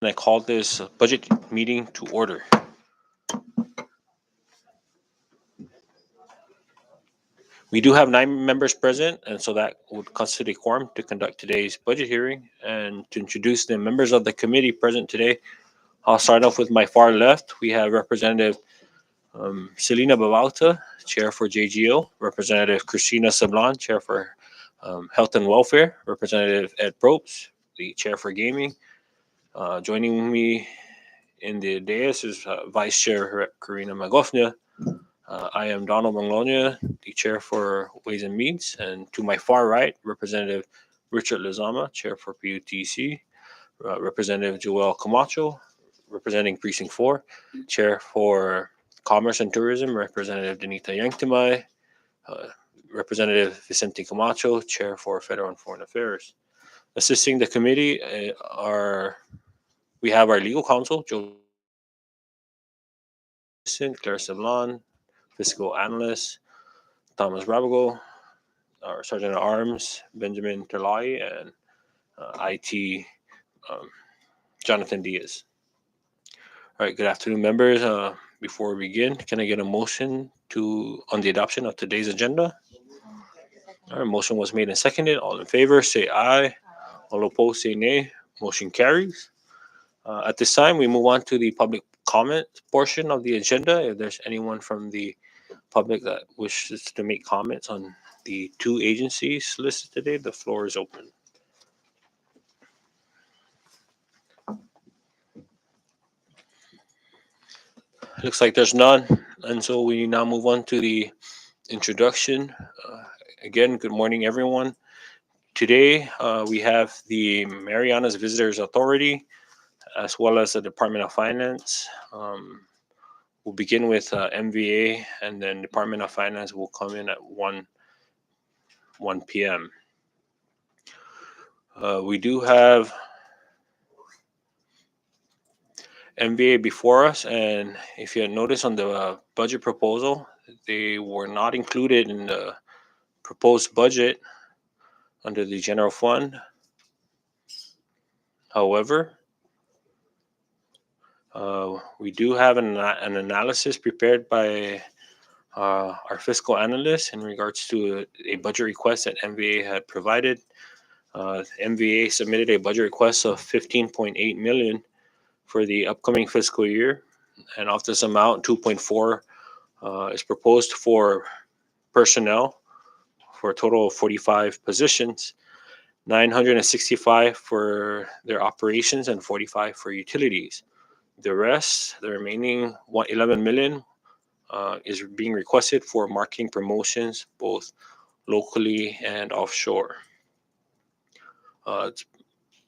And I call this budget meeting to order. We do have 9 members present, and so that would constitute a quorum to conduct today's budget hearing. And to introduce the members of the committee present today, I'll start off with my far left. We have Representative Selena Babalta, Chair for JGO, Representative Christina Sablan, Chair for Health and Welfare, Representative Ed Probst, the Chair for Gaming. Joining me in the dais is Vice Chair Karina Magofna. I am Donald Manglonia, the Chair for Ways and Means, and to my far right, Representative Richard Lizama, Chair for PUTC, Representative Joel Camacho, representing Precinct 4, Chair for Commerce and Tourism, Representative Danita Yangtimay, uh, Representative Vicente Camacho, Chair for Federal and Foreign Affairs. Assisting the committee we have our legal counsel, Joe Claire Sablan, fiscal analyst, Thomas Rabago, our Sergeant at Arms, Benjamin Terlai, and IT, um, Jonathan Diaz. All right, good afternoon, members. Before we begin, can I get a motion on the adoption of today's agenda? All right, motion was made and seconded. All in favor, say aye. All opposed, say nay. Motion carries. At this time, we move on to the public comment portion of the agenda. If there's anyone from the public that wishes to make comments on the 2 agencies listed today, the floor is open. Looks like there's none, and so we now move on to the introduction. Again, good morning, everyone. Today, we have the Marianas Visitors Authority, as well as the Department of Finance. We'll begin with MVA, and then Department of Finance will come in at 1 p.m. We do have MVA before us, and if you had noticed on the budget proposal, they were not included in the proposed budget under the general fund. However, we do have an analysis prepared by our fiscal analyst in regards to a budget request that MVA had provided. MVA submitted a budget request of 15.8 million for the upcoming fiscal year, and of this amount, 2.4 is proposed for personnel for a total of 45 positions, 965 for their operations, and 45 for utilities. The rest, the remaining 11 million, is being requested for marketing promotions, both locally and offshore. It's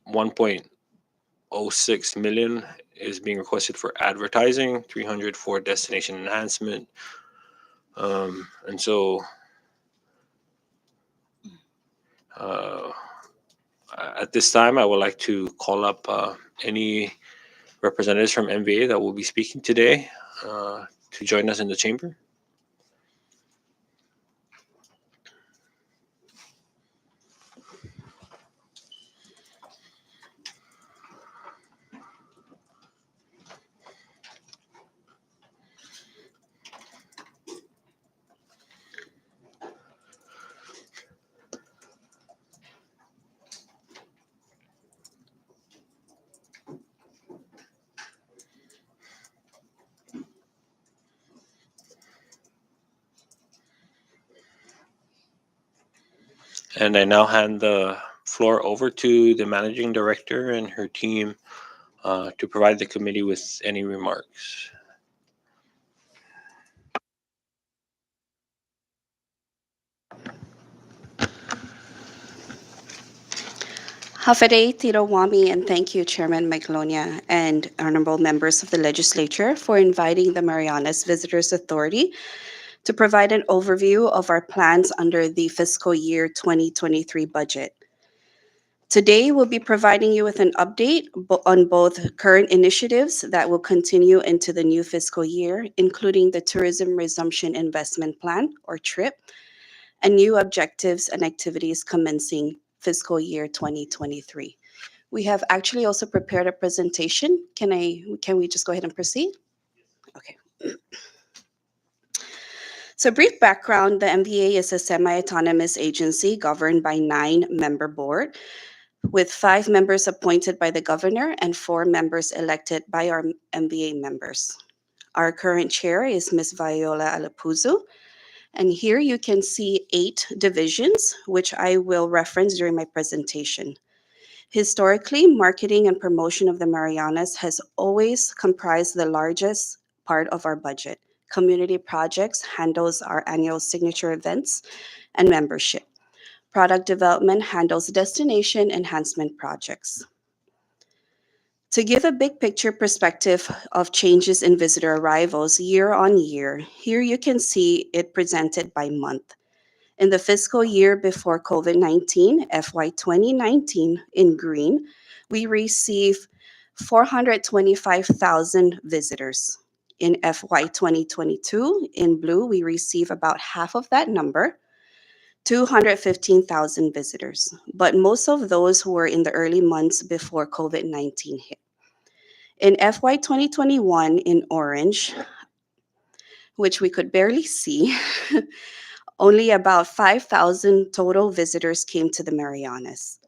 1.06 million is being requested for advertising, 300 for destination enhancement, and so at this time, I would like to call up any representatives from MVA that will be speaking today to join us in the chamber. And I now hand the floor over to the managing director and her team to provide the committee with any remarks. Hafade Tito Wami, and thank you, Chairman Maglonia and honorable members of the legislature for inviting the Marianas Visitors Authority to provide an overview of our plans under the fiscal year 2023 budget. Today, we'll be providing you with an update on both current initiatives that will continue into the new fiscal year, including the Tourism Resumption Investment Plan, or TRIP, and new objectives and activities commencing fiscal year 2023. We have actually also prepared a presentation. Can we just go ahead and proceed? Okay. So, brief background: the MVA is a semi autonomous agency governed by 9 member board, with 5 members appointed by the governor and 4 members elected by our MVA members. Our current chair is Ms. Viola Alapuzo, and here you can see 8 divisions, which I will reference during my presentation. Historically, marketing and promotion of the Marianas has always comprised the largest part of our budget. Community projects handles our annual signature events and membership. Product development handles destination enhancement projects. To give a big picture perspective of changes in visitor arrivals year on year, here you can see it presented by month. In the fiscal year before COVID 19, FY 2019, in green, we received 425,000 visitors. In FY 2022, in blue, we receive about half of that number, 215,000 visitors. But most of those were in the early months before COVID 19 hit. In FY 2021, in orange, which we could barely see, only about 5,000 total visitors came to the Marianas.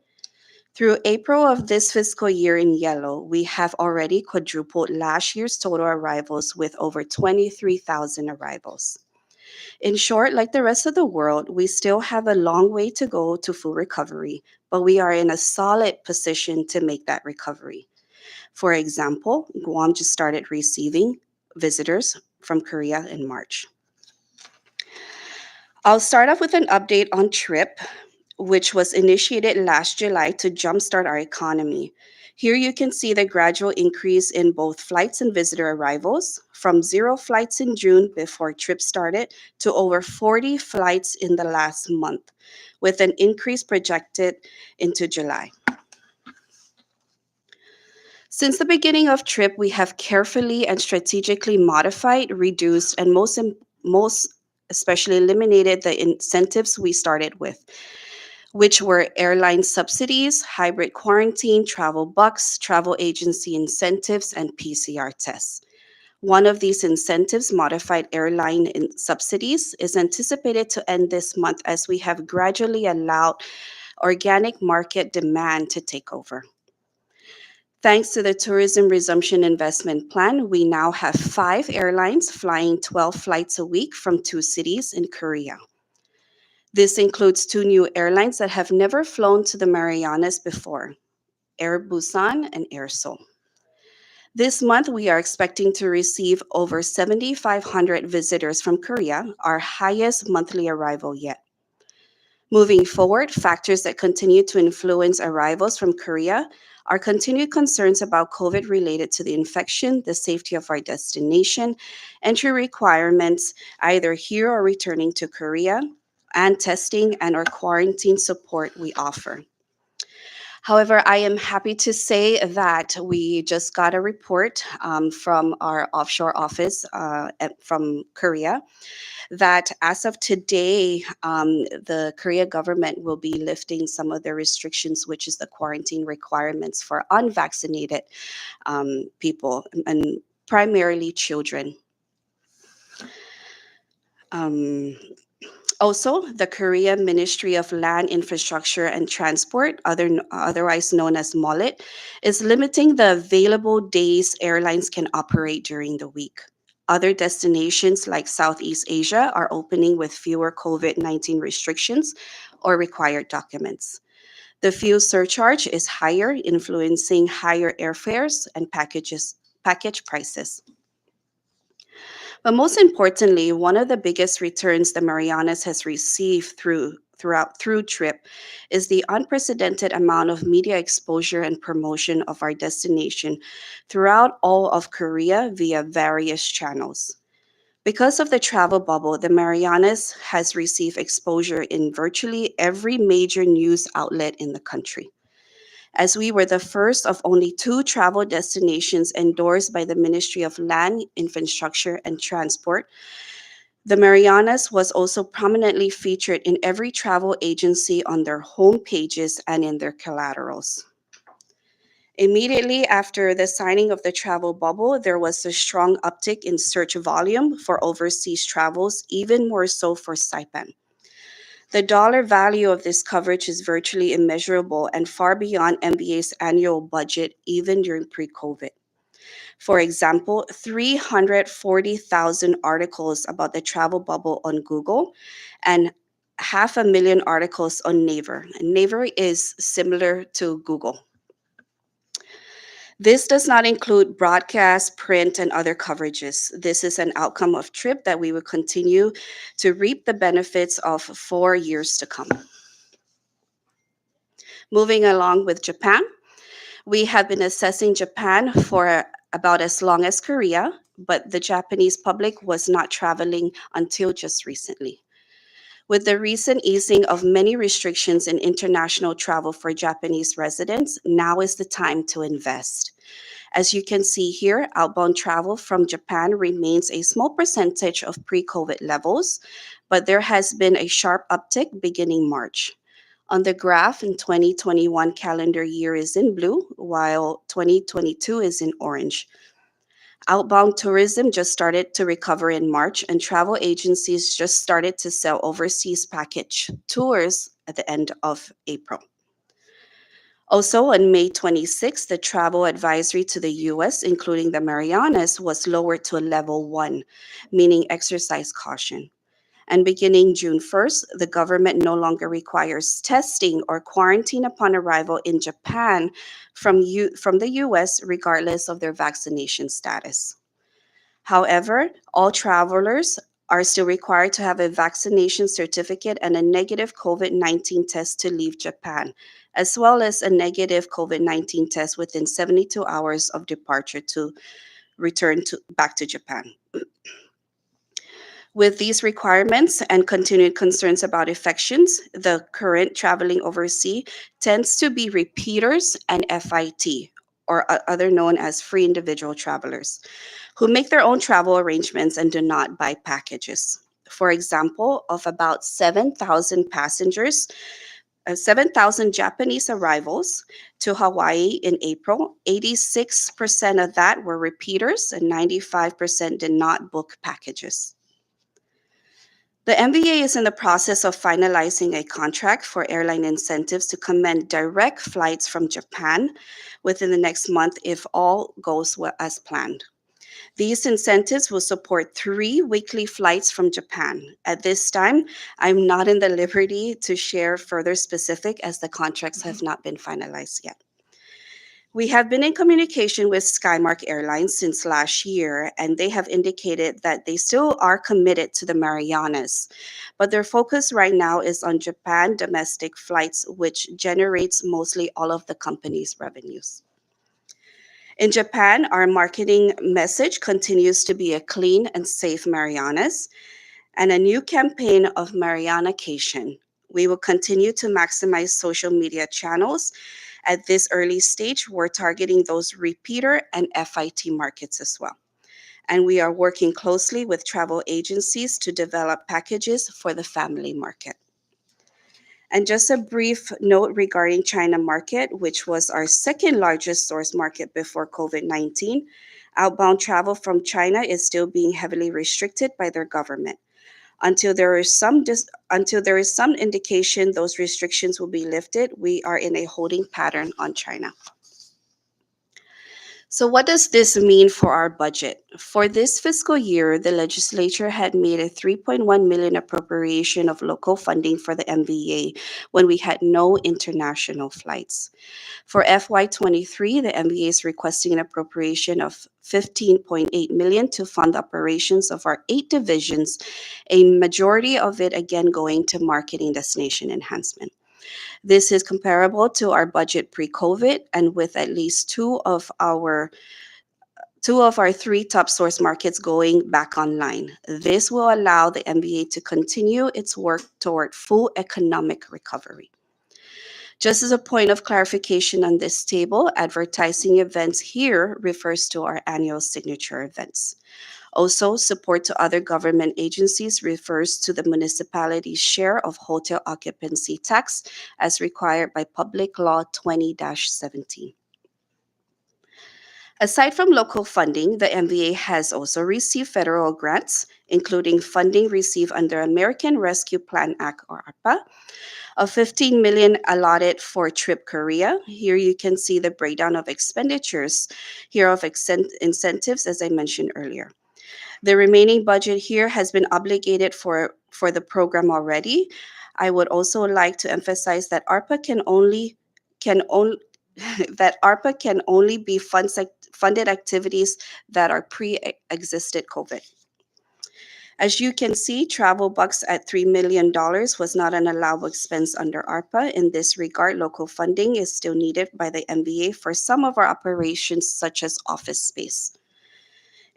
Through April of this fiscal year in yellow, we have already quadrupled last year's total arrivals with over 23,000 arrivals. In short, like the rest of the world, we still have a long way to go to full recovery, but we are in a solid position to make that recovery. For example, Guam just started receiving visitors from Korea in March. I'll start off with an update on TRIP, which was initiated last July to jumpstart our economy. Here you can see the gradual increase in both flights and visitor arrivals, from 0 flights in June before TRIP started to over 40 flights in the last month, with an increase projected into July. Since the beginning of TRIP, we have carefully and strategically modified, reduced, and most especially eliminated the incentives we started with, which were airline subsidies, hybrid quarantine, travel bucks, travel agency incentives, and PCR tests. One of these incentives, modified airline subsidies, is anticipated to end this month as we have gradually allowed organic market demand to take over. Thanks to the Tourism Resumption Investment Plan, we now have 5 airlines flying 12 flights a week from 2 cities in Korea. This includes 2 new airlines that have never flown to the Marianas before, Air Busan and Air Seoul. This month, we are expecting to receive over 7,500 visitors from Korea, our highest monthly arrival yet. Moving forward, factors that continue to influence arrivals from Korea are continued concerns about COVID related to the infection, the safety of our destination, entry requirements either here or returning to Korea, and testing and or quarantine support we offer. However, I am happy to say that we just got a report from our offshore office from Korea that as of today, the Korea government will be lifting some of the restrictions, which is the quarantine requirements for unvaccinated people and primarily children. Um, Also, the Korean Ministry of Land, Infrastructure and Transport, otherwise known as MOLIT, is limiting the available days airlines can operate during the week. Other destinations like Southeast Asia are opening with fewer COVID 19 restrictions or required documents. The fuel surcharge is higher, influencing higher airfares and package prices. But most importantly, one of the biggest returns the Marianas has received through TRIP is the unprecedented amount of media exposure and promotion of our destination throughout all of Korea via various channels. Because of the travel bubble, the Marianas has received exposure in virtually every major news outlet in the country. As we were the first of only 2 travel destinations endorsed by the Ministry of Land, Infrastructure, and Transport, the Marianas was also prominently featured in every travel agency on their home pages and in their collaterals. Immediately after the signing of the travel bubble, there was a strong uptick in search volume for overseas travels, even more so for Saipan. The dollar value of this coverage is virtually immeasurable and far beyond MBA's annual budget, even during pre COVID. For example, 340,000 articles about the travel bubble on Google and 500,000 articles on Naver. Naver is similar to Google. This does not include broadcast, print, and other coverages. This is an outcome of TRIP that we will continue to reap the benefits of for years to come. Moving along with Japan, we have been assessing Japan for about as long as Korea, but the Japanese public was not traveling until just recently. With the recent easing of many restrictions in international travel for Japanese residents, now is the time to invest. As you can see here, outbound travel from Japan remains a small percentage of pre COVID levels, but there has been a sharp uptick beginning March. On the graph, in 2021 calendar year is in blue, while 2022 is in orange. Outbound tourism just started to recover in March, and travel agencies just started to sell overseas package tours at the end of April. Also, on May 26th, the travel advisory to the US, including the Marianas, was lowered to a level 1, meaning exercise caution. And beginning June 1st, the government no longer requires testing or quarantine upon arrival in Japan from the US, regardless of their vaccination status. However, all travelers are still required to have a vaccination certificate and a negative COVID 19 test to leave Japan, as well as a negative COVID 19 test within 72 hours of departure to return back to Japan. With these requirements and continued concerns about infections, the current traveling overseas tends to be repeaters and FIT, or other known as free individual travelers, who make their own travel arrangements and do not buy packages. For example, of about 7,000 passengers, 7,000 Japanese arrivals to Hawaii in April, 86% of that were repeaters and 95% did not book packages. The MVA is in the process of finalizing a contract for airline incentives to commend direct flights from Japan within the next month if all goes well as planned. These incentives will support 3 weekly flights from Japan. At this time, I'm not in the liberty to share further specific as the contracts have not been finalized yet. We have been in communication with Skymark Airlines since last year, and they have indicated that they still are committed to the Marianas. But their focus right now is on Japan domestic flights, which generates mostly all of the company's revenues. In Japan, our marketing message continues to be a clean and safe Marianas and a new campaign of Marianacation. We will continue to maximize social media channels. At this early stage, we're targeting those repeater and FIT markets as well. And we are working closely with travel agencies to develop packages for the family market. And just a brief note regarding China market, which was our second largest source market before COVID-19. Outbound travel from China is still being heavily restricted by their government. Until there is some indication those restrictions will be lifted, we are in a holding pattern on China. So what does this mean for our budget? For this fiscal year, the legislature had made a 3.1 million appropriation of local funding for the MVA when we had no international flights. For FY23, the MVA is requesting an appropriation of 15.8 million to fund the operations of our 8 divisions, a majority of it again going to marketing destination enhancement. This is comparable to our budget pre-COVID, and with at least two of our 3 top source markets going back online. This will allow the MBA to continue its work toward full economic recovery. Just as a point of clarification on this table, advertising events here refers to our annual signature events. Also, support to other government agencies refers to the municipality's share of hotel occupancy tax as required by Public Law 20-17. Aside from local funding, the MVA has also received federal grants, including funding received under American Rescue Plan Act or ARPA, of 15 million allotted for Trip Korea. Here you can see the breakdown of expenditures here of incentives as I mentioned earlier. The remaining budget here has been obligated for the program already. I would also like to emphasize that ARPA can only that ARPA can only be funded activities that are pre-existed COVID. As you can see, travel bucks at $3 million was not an allowable expense under ARPA. In this regard, local funding is still needed by the MVA for some of our operations, such as office space.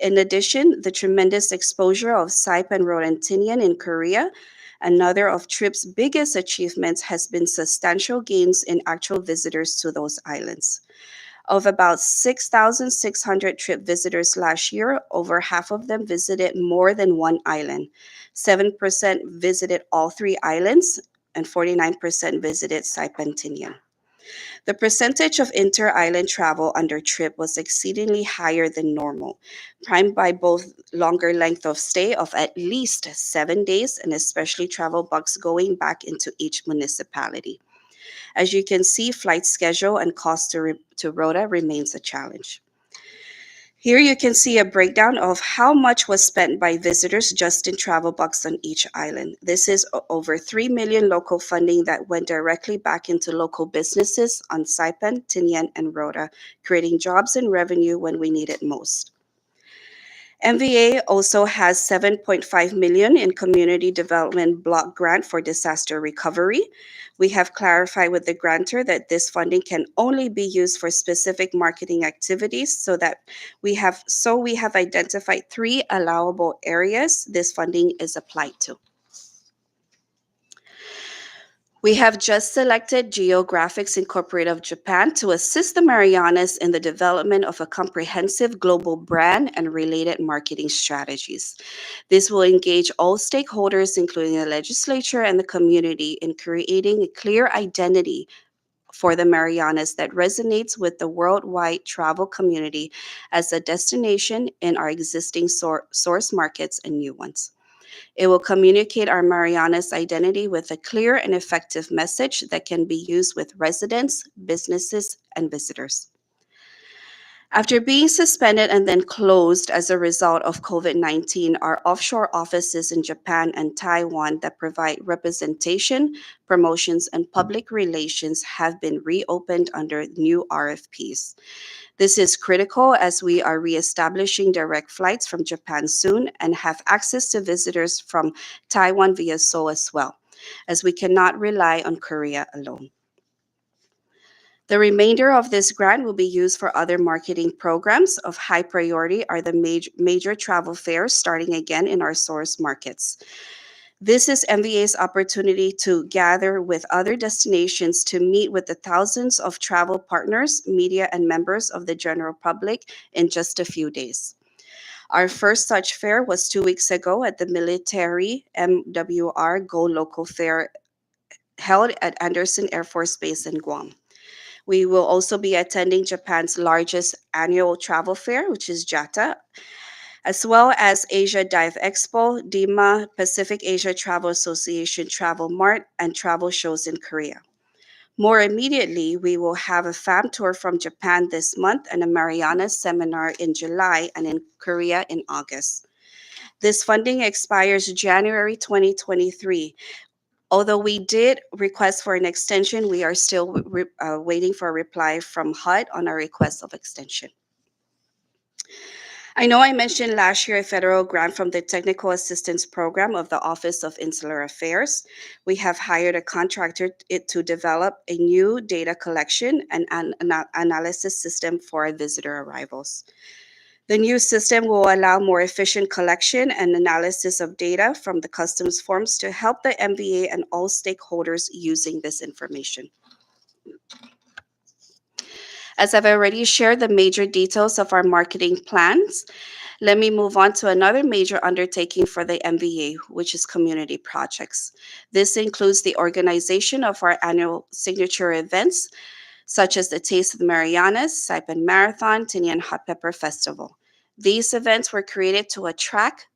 In addition, the tremendous exposure of Saipan Road and Tinian in Korea, another of TRIP's biggest achievements, has been substantial gains in actual visitors to those islands. Of about 6,600 TRIP visitors last year, over half of them visited more than one island. 7% visited all three islands, and 49% visited Saipan Tinian. The percentage of inter-island travel under trip was exceedingly higher than normal, primed by both longer length of stay of at least 7 days and especially travel bucks going back into each municipality. As you can see, flight schedule and cost to Rota remains a challenge. Here you can see a breakdown of how much was spent by visitors just in travel bucks on each island. This is over 3 million local funding that went directly back into local businesses on Saipan, Tinian, and Rota, creating jobs and revenue when we need it most. MVA also has 7.5 million in community development block grant for disaster recovery. We have clarified with the grantor that this funding can only be used for specific marketing activities we have identified 3 allowable areas this funding is applied to. We have just selected Geographics Incorporated of Japan to assist the Marianas in the development of a comprehensive global brand and related marketing strategies. This will engage all stakeholders, including the legislature and the community, in creating a clear identity for the Marianas that resonates with the worldwide travel community as a destination in our existing source markets and new ones. It will communicate our Marianas identity with a clear and effective message that can be used with residents, businesses, and visitors. After being suspended and then closed as a result of COVID 19, our offshore offices in Japan and Taiwan that provide representation, promotions, and public relations have been reopened under new RFPs. This is critical as we are reestablishing direct flights from Japan soon and have access to visitors from Taiwan via Seoul as well, as we cannot rely on Korea alone. The remainder of this grant will be used for other marketing programs. Of high priority are the major travel fairs starting again in our source markets. This is MVA's opportunity to gather with other destinations to meet with the thousands of travel partners, media, and members of the general public in just a few days. Our first such fair was 2 weeks ago at the military MWR Go Local Fair held at Andersen Air Force Base in Guam. We will also be attending Japan's largest annual travel fair, which is JATA, as well as Asia Dive Expo, DIMA, Pacific Asia Travel Association Travel Mart, and travel shows in Korea. More immediately, we will have a FAM tour from Japan this month and a Marianas seminar in July and in Korea in August. This funding expires January 2023. Although we did request for an extension, we are still waiting for a reply from HUD on our request of extension. I know I mentioned last year a federal grant from the Technical Assistance Program of the Office of Insular Affairs. We have hired a contractor to develop a new data collection and analysis system for our visitor arrivals. The new system will allow more efficient collection and analysis of data from the customs forms to help the MVA and all stakeholders using this information. As I've already shared the major details of our marketing plans, let me move on to another major undertaking for the MVA, which is community projects. This includes the organization of our annual signature events, such as the Taste of the Marianas, Saipan Marathon, Tinian Hot Pepper Festival. These events were created to attract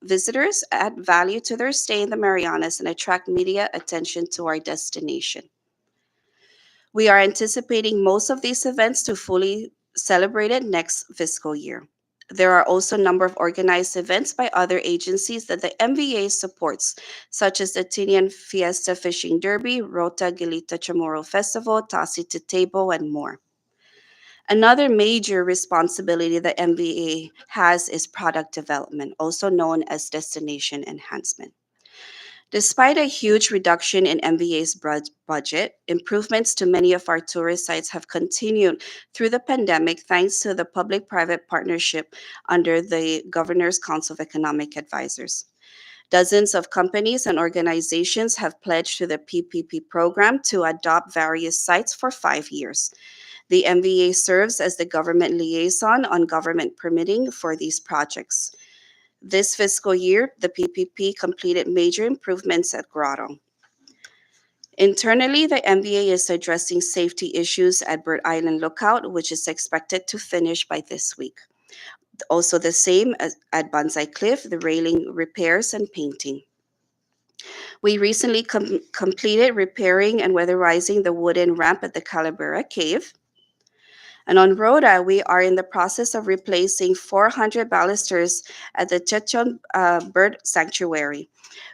visitors, add value to their stay in the Marianas, and attract media attention to our destination. We are anticipating most of these events to fully celebrated next fiscal year. There are also a number of organized events by other agencies that the MVA supports, such as the Tinian Fiesta Fishing Derby, Rota Gilita Chamorro Festival, Tasi to Table, and more. Another major responsibility the MVA has is product development, also known as destination enhancement. Despite a huge reduction in MVA's budget, improvements to many of our tourist sites have continued through the pandemic thanks to the public private partnership under the Governor's Council of Economic Advisors. Dozens of companies and organizations have pledged to the PPP program to adopt various sites for 5 years. The MVA serves as the government liaison on government permitting for these projects. This fiscal year, the PPP completed major improvements at Grotto. Internally, the MVA is addressing safety issues at Bird Island Lookout, which is expected to finish by this week. Also, the same as at Banzai Cliff, the railing repairs and painting. We recently completed repairing and weatherizing the wooden ramp at the Calavera Cave. And on Rhoda, we are in the process of replacing 400 balusters at the Chechon Bird Sanctuary.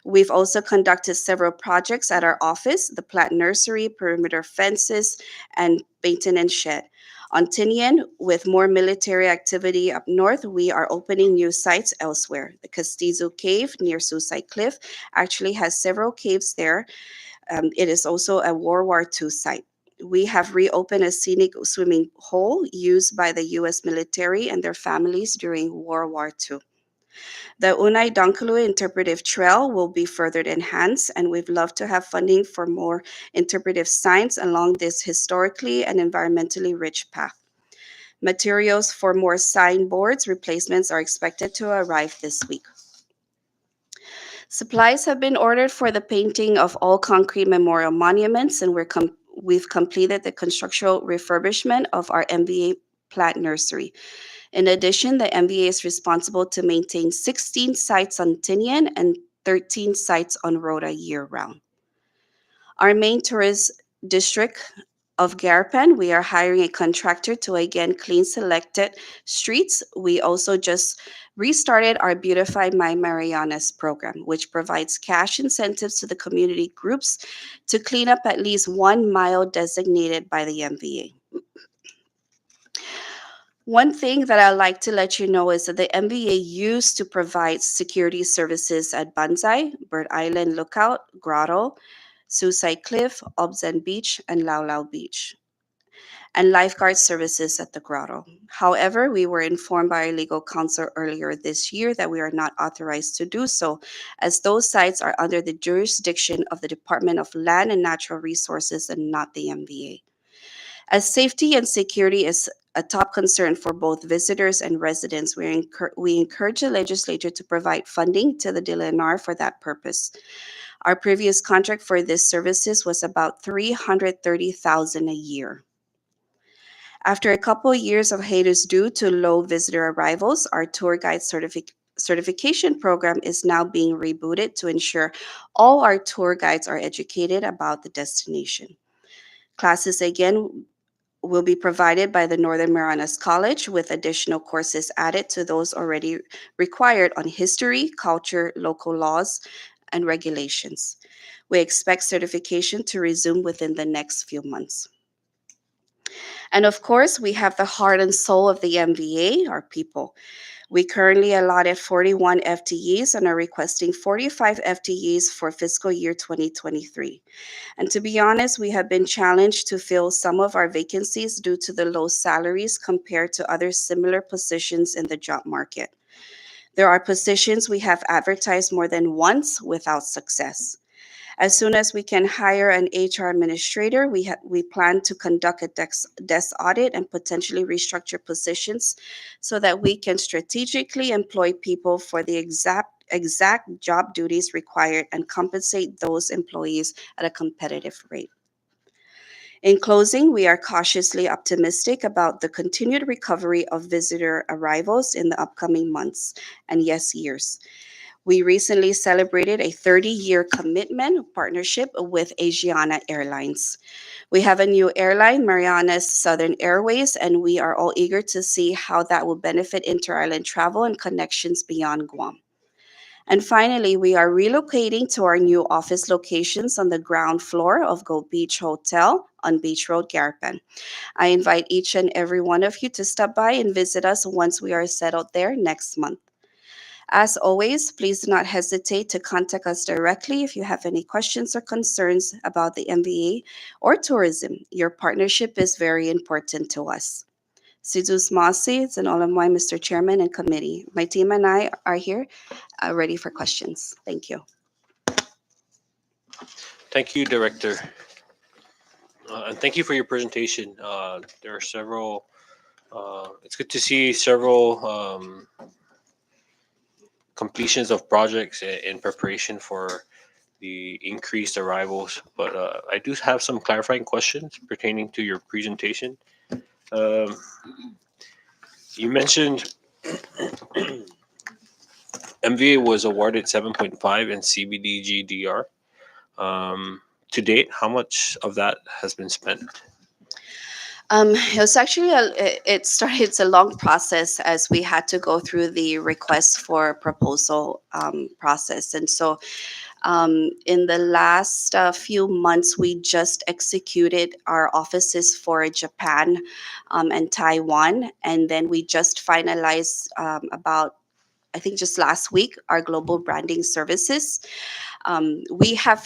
We've also conducted several projects at our office, the plant nursery, perimeter fences, and maintenance shed. On Tinian, with more military activity up north, we are opening new sites elsewhere. The Castizo Cave near Suicide Cliff actually has several caves there. It is also a World War II site. We have reopened a scenic swimming hole used by the U.S. military and their families during World War II. The Unai Donkalu Interpretive Trail will be further enhanced, and we'd love to have funding for more interpretive signs along this historically and environmentally rich path. Materials for more signboards replacements are expected to arrive this week. Supplies have been ordered for the painting of all concrete memorial monuments, and we've completed the constructional refurbishment of our MVA plant nursery. In addition, the MVA is responsible to maintain 16 sites on Tinian and 13 sites on Rhoda year-round. Our main tourist district of Garapan, we are hiring a contractor to again clean selected streets. We also just restarted our Beautify My Marianas program, which provides cash incentives to the community groups to clean up at least 1 mile designated by the MVA. One thing that I'd like to let you know is that the MVA used to provide security services at Banzai, Bird Island Lookout, Grotto, Suicide Cliff, Obzen Beach, and Lau Lau Beach, and lifeguard services at the Grotto. However, we were informed by our legal counsel earlier this year that we are not authorized to do so, as those sites are under the jurisdiction of the Department of Land and Natural Resources and not the MVA. As safety and security is a top concern for both visitors and residents, we encourage the legislature to provide funding to the DLNR for that purpose. Our previous contract for these services was about $330,000 a year. After a couple years of hiatus due to low visitor arrivals, our tour guide certification program is now being rebooted to ensure all our tour guides are educated about the destination. Classes again will be provided by the Northern Marianas College, with additional courses added to those already required on history, culture, local laws, and regulations. We expect certification to resume within the next few months. And of course, we have the heart and soul of the MVA, our people. We currently allotted 41 FTEs and are requesting 45 FTEs for fiscal year 2023. And to be honest, we have been challenged to fill some of our vacancies due to the low salaries compared to other similar positions in the job market. There are positions we have advertised more than once without success. As soon as we can hire an HR administrator, we plan to conduct a desk audit and potentially restructure positions so that we can strategically employ people for the exact job duties required and compensate those employees at a competitive rate. In closing, we are cautiously optimistic about the continued recovery of visitor arrivals in the upcoming months and, yes, years. We recently celebrated a 30-year commitment partnership with Asiana Airlines. We have a new airline, Marianas Southern Airways, and we are all eager to see how that will benefit inter-island travel and connections beyond Guam. And finally, we are relocating to our new office locations on the ground floor of Go Beach Hotel on Beach Road, Garapan. I invite each and every one of you to stop by and visit us once we are settled there next month. As always, please do not hesitate to contact us directly if you have any questions or concerns about the MVA or tourism. Your partnership is very important to us. Sidus Masi, it's an all of mine, Mr. Chairman and committee. My team and I are here ready for questions. Thank you. Thank you, Director. And thank you for your presentation. There are several, it's good to see several completions of projects in preparation for the increased arrivals. But I do have some clarifying questions pertaining to your presentation. Um, you mentioned MVA was awarded 7.5 in CBDGDR. Um, to date, how much of that has been spent? It was actually it started. It's a long process as we had to go through the request for proposal process, and so in the last few months, we just executed our offices for Japan and Taiwan, and then we just finalized about, I think, just last week, our global branding services. We have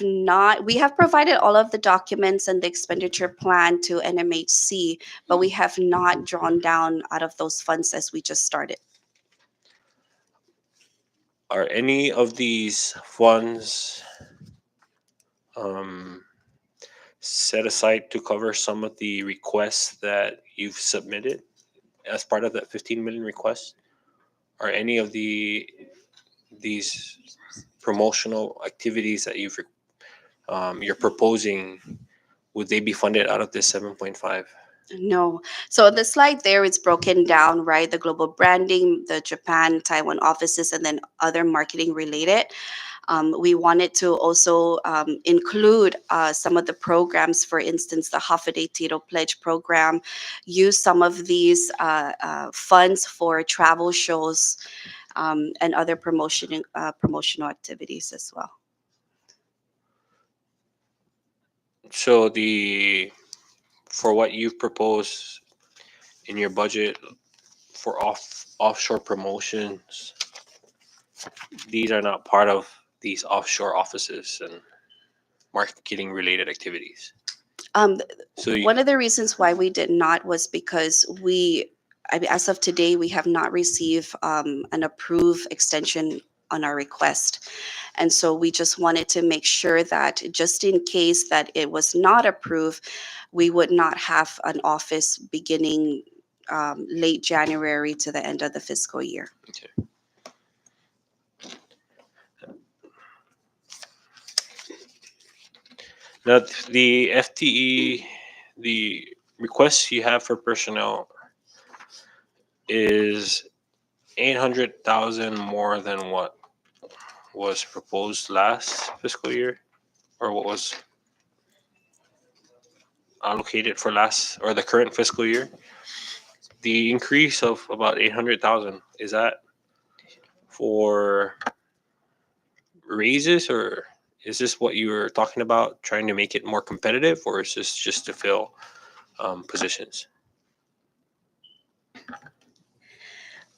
provided all of the documents and the expenditure plan to NMHC, but we have not drawn down out of those funds as we just started. Are any of these funds um, set aside to cover some of the requests that you've submitted as part of that 15 million request? Are any of these promotional activities that you're proposing, would they be funded out of this 7.5? No. So the slide there is broken down, right? The global branding, the Japan, Taiwan offices, and then other marketing related. We wanted to also include some of the programs, for instance, the Hafaday Tito Pledge program, use some of these funds for travel shows and other promotional activities as well. So for what you've proposed in your budget for offshore promotions, these are not part of these offshore offices and marketing related activities. Um, So you, One of the reasons why we did not was because I mean, as of today, we have not received an approved extension on our request. And so we just wanted to make sure that just in case that it was not approved, we would not have an office beginning late January to the end of the fiscal year. okay. Now the FTE, the requests you have for personnel is 800,000 more than what was proposed last fiscal year, or what was allocated for last or the current fiscal year. The increase of about 800,000, is that for raises, or is this what you were talking about, trying to make it more competitive, or is this just to fill positions?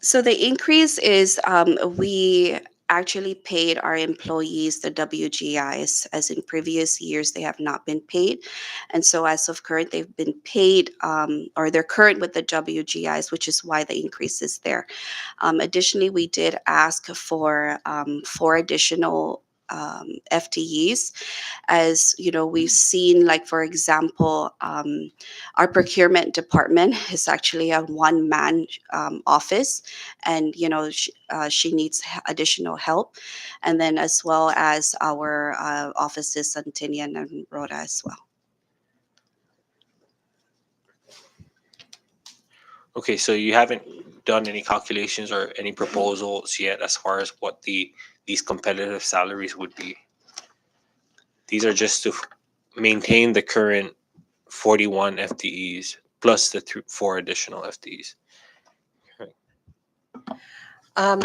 So the increase is we actually paid our employees the WGIs, as in previous years they have not been paid. And so as of current, they've been paid or they're current with the WGIs, which is why the increase is there. Additionally, we did ask for 4 additional FTEs. As you know, we've seen, like, for example, our procurement department is actually a one-man office, and she needs additional help, and then as well as our offices in Tinian and Rhoda as well. Okay, so you haven't done any calculations or any proposals yet as far as what these competitive salaries would be. These are just to maintain the current 41 FTEs plus the four additional FTEs. Um,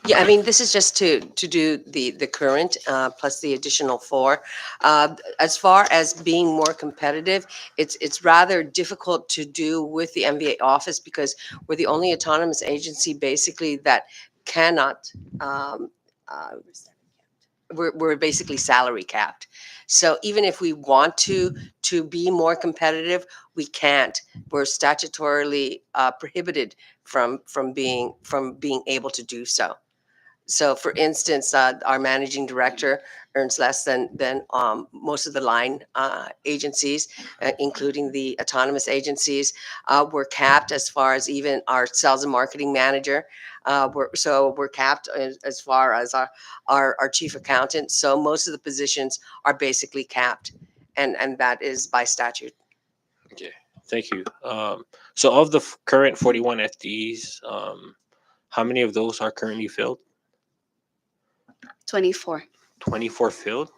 yeah, I mean, this is just to do the current plus the additional four. As far as being more competitive, it's rather difficult to do with the MVA office because we're the only autonomous agency basically that cannot. Um, uh, we're basically salary capped. So even if we want to be more competitive, we can't. We're statutorily prohibited from being able to do so. So, for instance, our managing director earns less than most of the line agencies, including the autonomous agencies. We're capped as far as even our sales and marketing manager. We're capped as far as our chief accountant. So most of the positions are basically capped, and that is by statute. Okay, thank you. So of the current 41 FTEs, how many of those are currently filled? 24. 24 filled.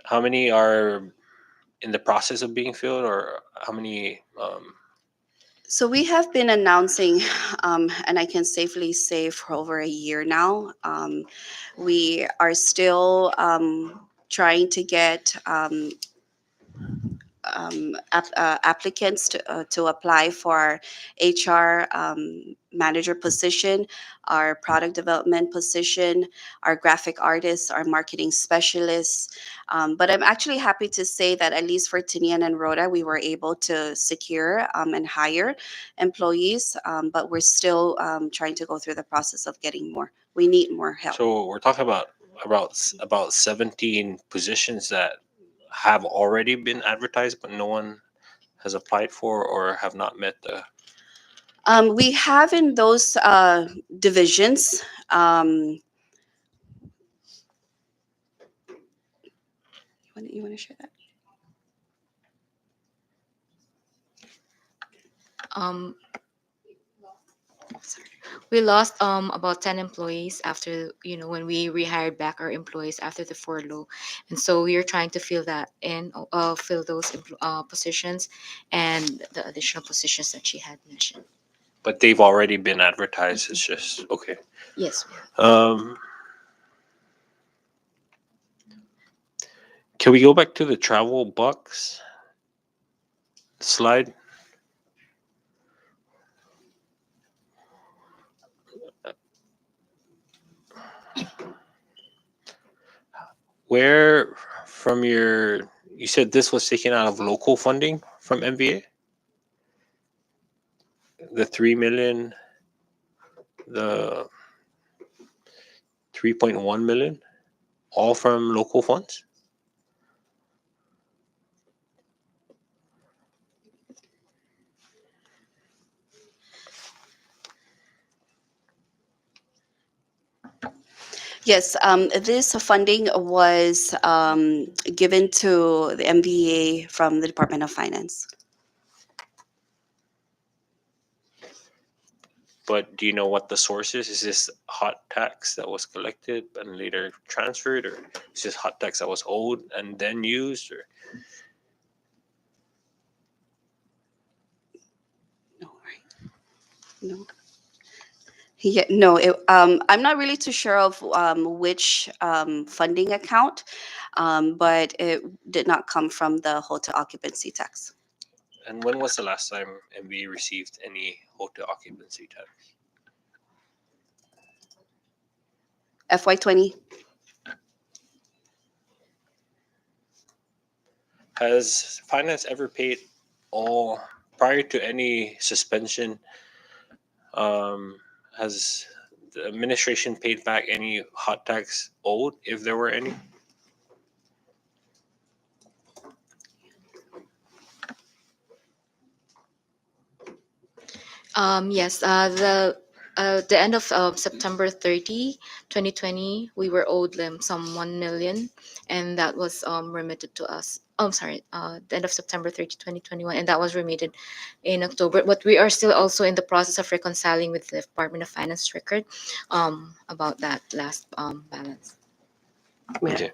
How many are in the process of being filled, or how many? So we have been announcing, and I can safely say for over a year now, we are still trying to get applicants to apply for our HR manager position, our product development position, our graphic artists, our marketing specialists. But I'm actually happy to say that at least for Tinian and Rhoda, we were able to secure and hire employees, but we're still trying to go through the process of getting more. We need more help. So we're talking about 17 positions that have already been advertised, but no one has applied for or have not met the. We have in those divisions. You want to share that? Um, sorry. We lost about 10 employees after, when we rehired back our employees after the furlough. And so we are trying to fill those positions and the additional positions that she had mentioned. But they've already been advertised. It's just okay. Yes. Um, can we go back to the travel bucks slide? Where from you said this was taken out of local funding from MVA? The 3 million, the 3.1 million, all from local funds? Yes, this funding was given to the MVA from the Department of Finance. But do you know what the source is? Is this hot tax that was collected and later transferred, or is this hot tax that was owed and then used? Or No, right? No. Yeah, no, I'm not really too sure of which funding account, but it did not come from the hotel occupancy tax. and when was the last time MVA received any hotel occupancy tax? FY20. Has finance ever paid all prior to any suspension? Um, has the administration paid back any hot tax owed, if there were any? Yes. The The end of September 30, 2020, we were owed them some 1 million, and that was remitted to us. Oh, I'm sorry, the end of September 30, 2021, and that was remitted in October. But we are still also in the process of reconciling with the Department of Finance record about that last balance. Yeah. Okay.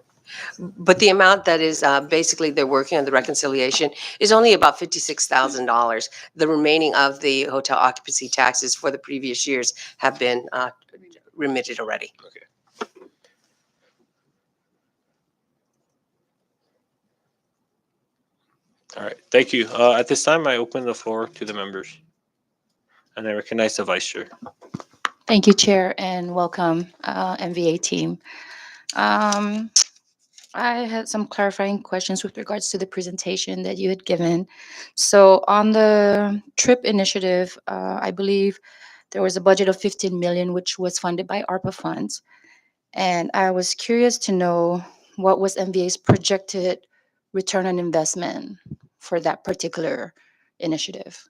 But the amount that is basically they're working on the reconciliation is only about $56,000. The remaining of the hotel occupancy taxes for the previous years have been remitted already. Okay. All right. Thank you. At this time, I open the floor to the members, and I recognize the vice chair. Thank you, Chair, and welcome, MVA team. Um, I had some clarifying questions with regards to the presentation that you had given. So on the TRIP initiative, I believe there was a budget of 15 million, which was funded by ARPA funds. And I was curious to know what was MVA's projected return on investment for that particular initiative.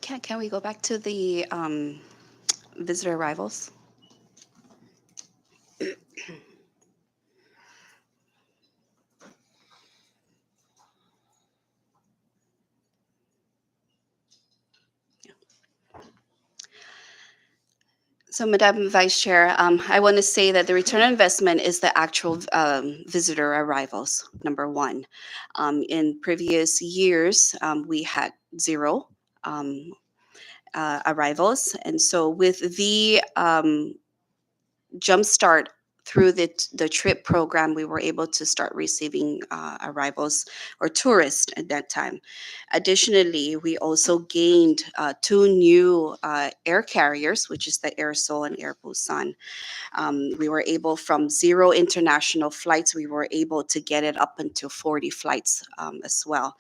Can we go back to the visitor arrivals? So, Madam Vice Chair, I want to say that the return on investment is the actual visitor arrivals, number one. In previous years, we had zero um, arrivals. And so, with the jumpstart through the trip program, we were able to start receiving arrivals or tourists at that time. Additionally, we also gained two new air carriers, which is the Air Seoul and Air Busan. We were able, from zero international flights, we were able to get it up until 40 flights as well.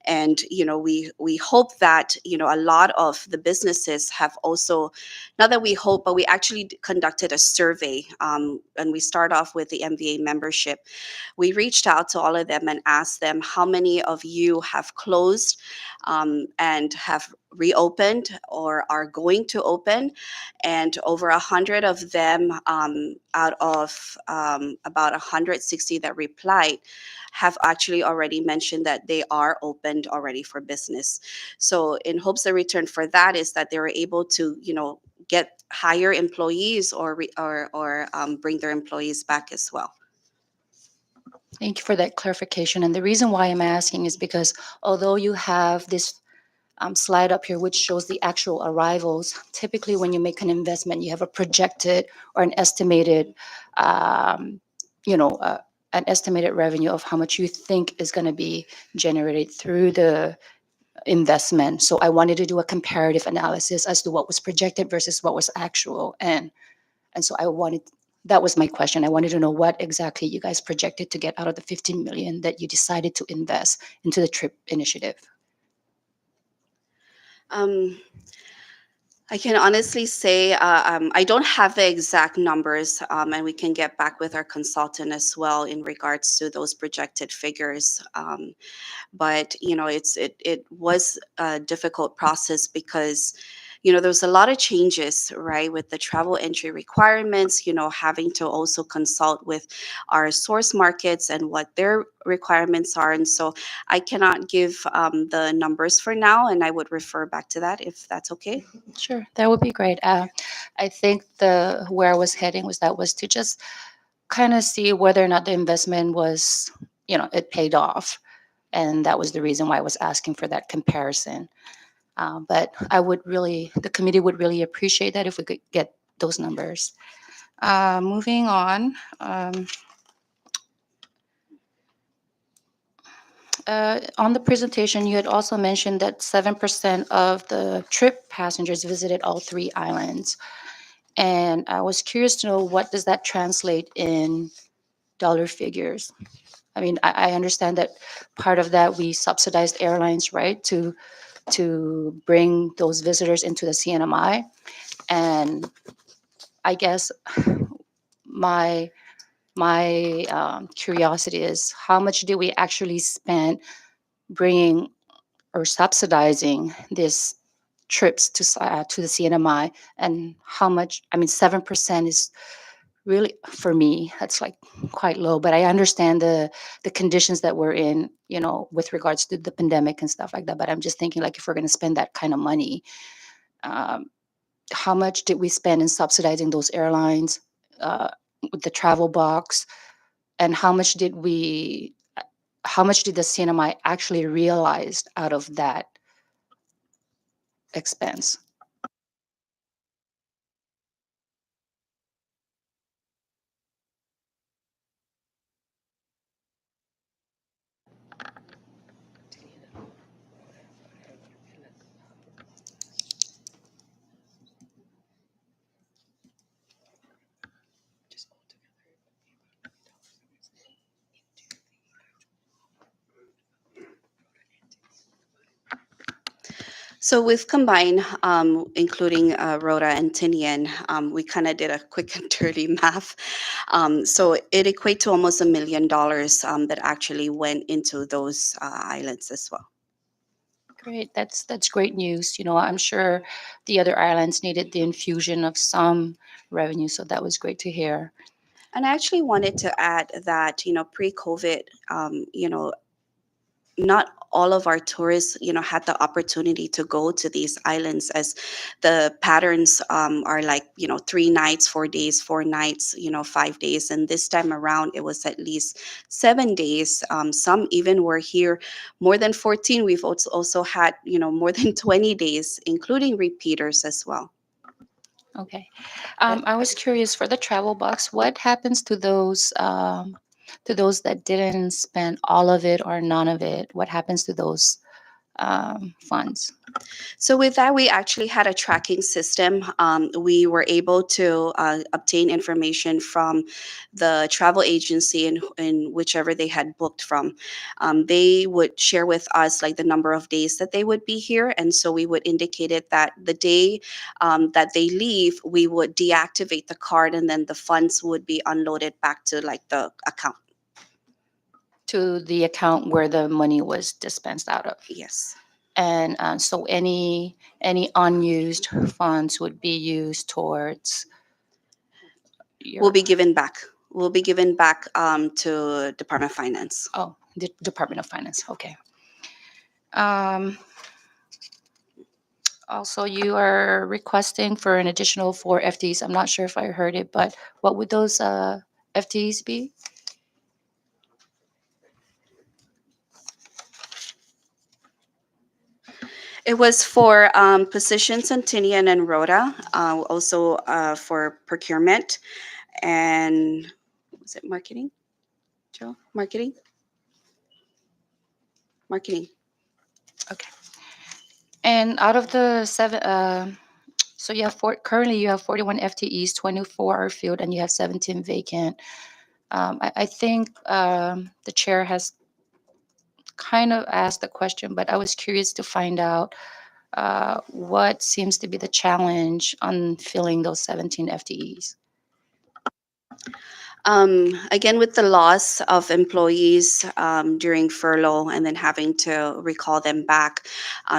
And we hope that a lot of the businesses have also, not that we hope, but we actually conducted a survey, and we start off with the MVA membership. We reached out to all of them and asked them, how many of you have closed and have reopened or are going to open? And over 100 of them, out of about 160 that replied, have actually already mentioned that they are opened already for business. So in hopes the return for that is that they were able to, get hire employees or bring their employees back as well. Thank you for that clarification. And the reason why I'm asking is because although you have this slide up here which shows the actual arrivals, typically when you make an investment, you have a projected or an estimated, um, you know, uh, an estimated revenue of how much you think is going to be generated through the investment. So I wanted to do a comparative analysis as to what was projected versus what was actual. And so I wanted, that was my question. I wanted to know what exactly you guys projected to get out of the 15 million that you decided to invest into the TRIP initiative. Um, I can honestly say I don't have the exact numbers, and we can get back with our consultant as well in regards to those projected figures. But it was a difficult process because there's a lot of changes, right, with the travel entry requirements, having to also consult with our source markets and what their requirements are. And so I cannot give the numbers for now, and I would refer back to that if that's okay. Sure, that would be great. I think the where I was heading was to just kind of see whether or not the investment was, it paid off, and that was the reason why I was asking for that comparison. But the committee would really appreciate that if we could get those numbers. Moving on the presentation, you had also mentioned that 7% of the trip passengers visited all three islands. And I was curious to know, what does that translate in dollar figures? I mean, I understand that part of that we subsidized airlines, right, to bring those visitors into the CNMI. And I guess my curiosity is, how much did we actually spend bringing or subsidizing these trips to the CNMI, and how much? I mean, 7% is really, for me, that's like quite low. But I understand the conditions that we're in, with regards to the pandemic and stuff like that. But I'm just thinking, like, if we're going to spend that kind of money, um, how much did we spend in subsidizing those airlines, with the travel box, and how much did the CNMI actually realize out of that expense? So we've combined, including Rhoda and Tinian. We kind of did a quick and dirty math. So it equates to almost $1 million that actually went into those islands as well. Great, that's great news. I'm sure the other islands needed the infusion of some revenue, so that was great to hear. And I actually wanted to add that, pre-COVID, not all of our tourists, had the opportunity to go to these islands, as the patterns are like, 3 nights, 4 days, 4 nights, 5 days. And this time around, it was at least 7 days. Some even were here more than 14. We've also had, more than 20 days, including repeaters as well. Okay. I was curious, for the travel box, what happens to those that didn't spend all of it or none of it? What happens to those funds? So with that, we actually had a tracking system. We were able to obtain information from the travel agency in whichever they had booked from. They would share with us like the number of days that they would be here, and so we would indicate it that the day that they leave, we would deactivate the card, and then the funds would be unloaded back to like the account. To the account where the money was dispensed out of. Yes. And so any unused funds would be used towards Will your, be given back. Will be given back to Department of Finance. the Department of Finance. Okay. Um, Also, you are requesting for an additional 4 FTEs. I'm not sure if I heard it, but what would those FTEs be? It was for positions in Tinian and Rhoda, also for procurement, and was it marketing? Joe, marketing? Marketing. Okay. And out of the seven, so you have currently you have 41 FTEs, 24 are filled, and you have 17 vacant. I think the chair has kind of asked the question, but I was curious to find out what seems to be the challenge on filling those 17 FTEs. Again, with the loss of employees during furlough and then having to recall them back,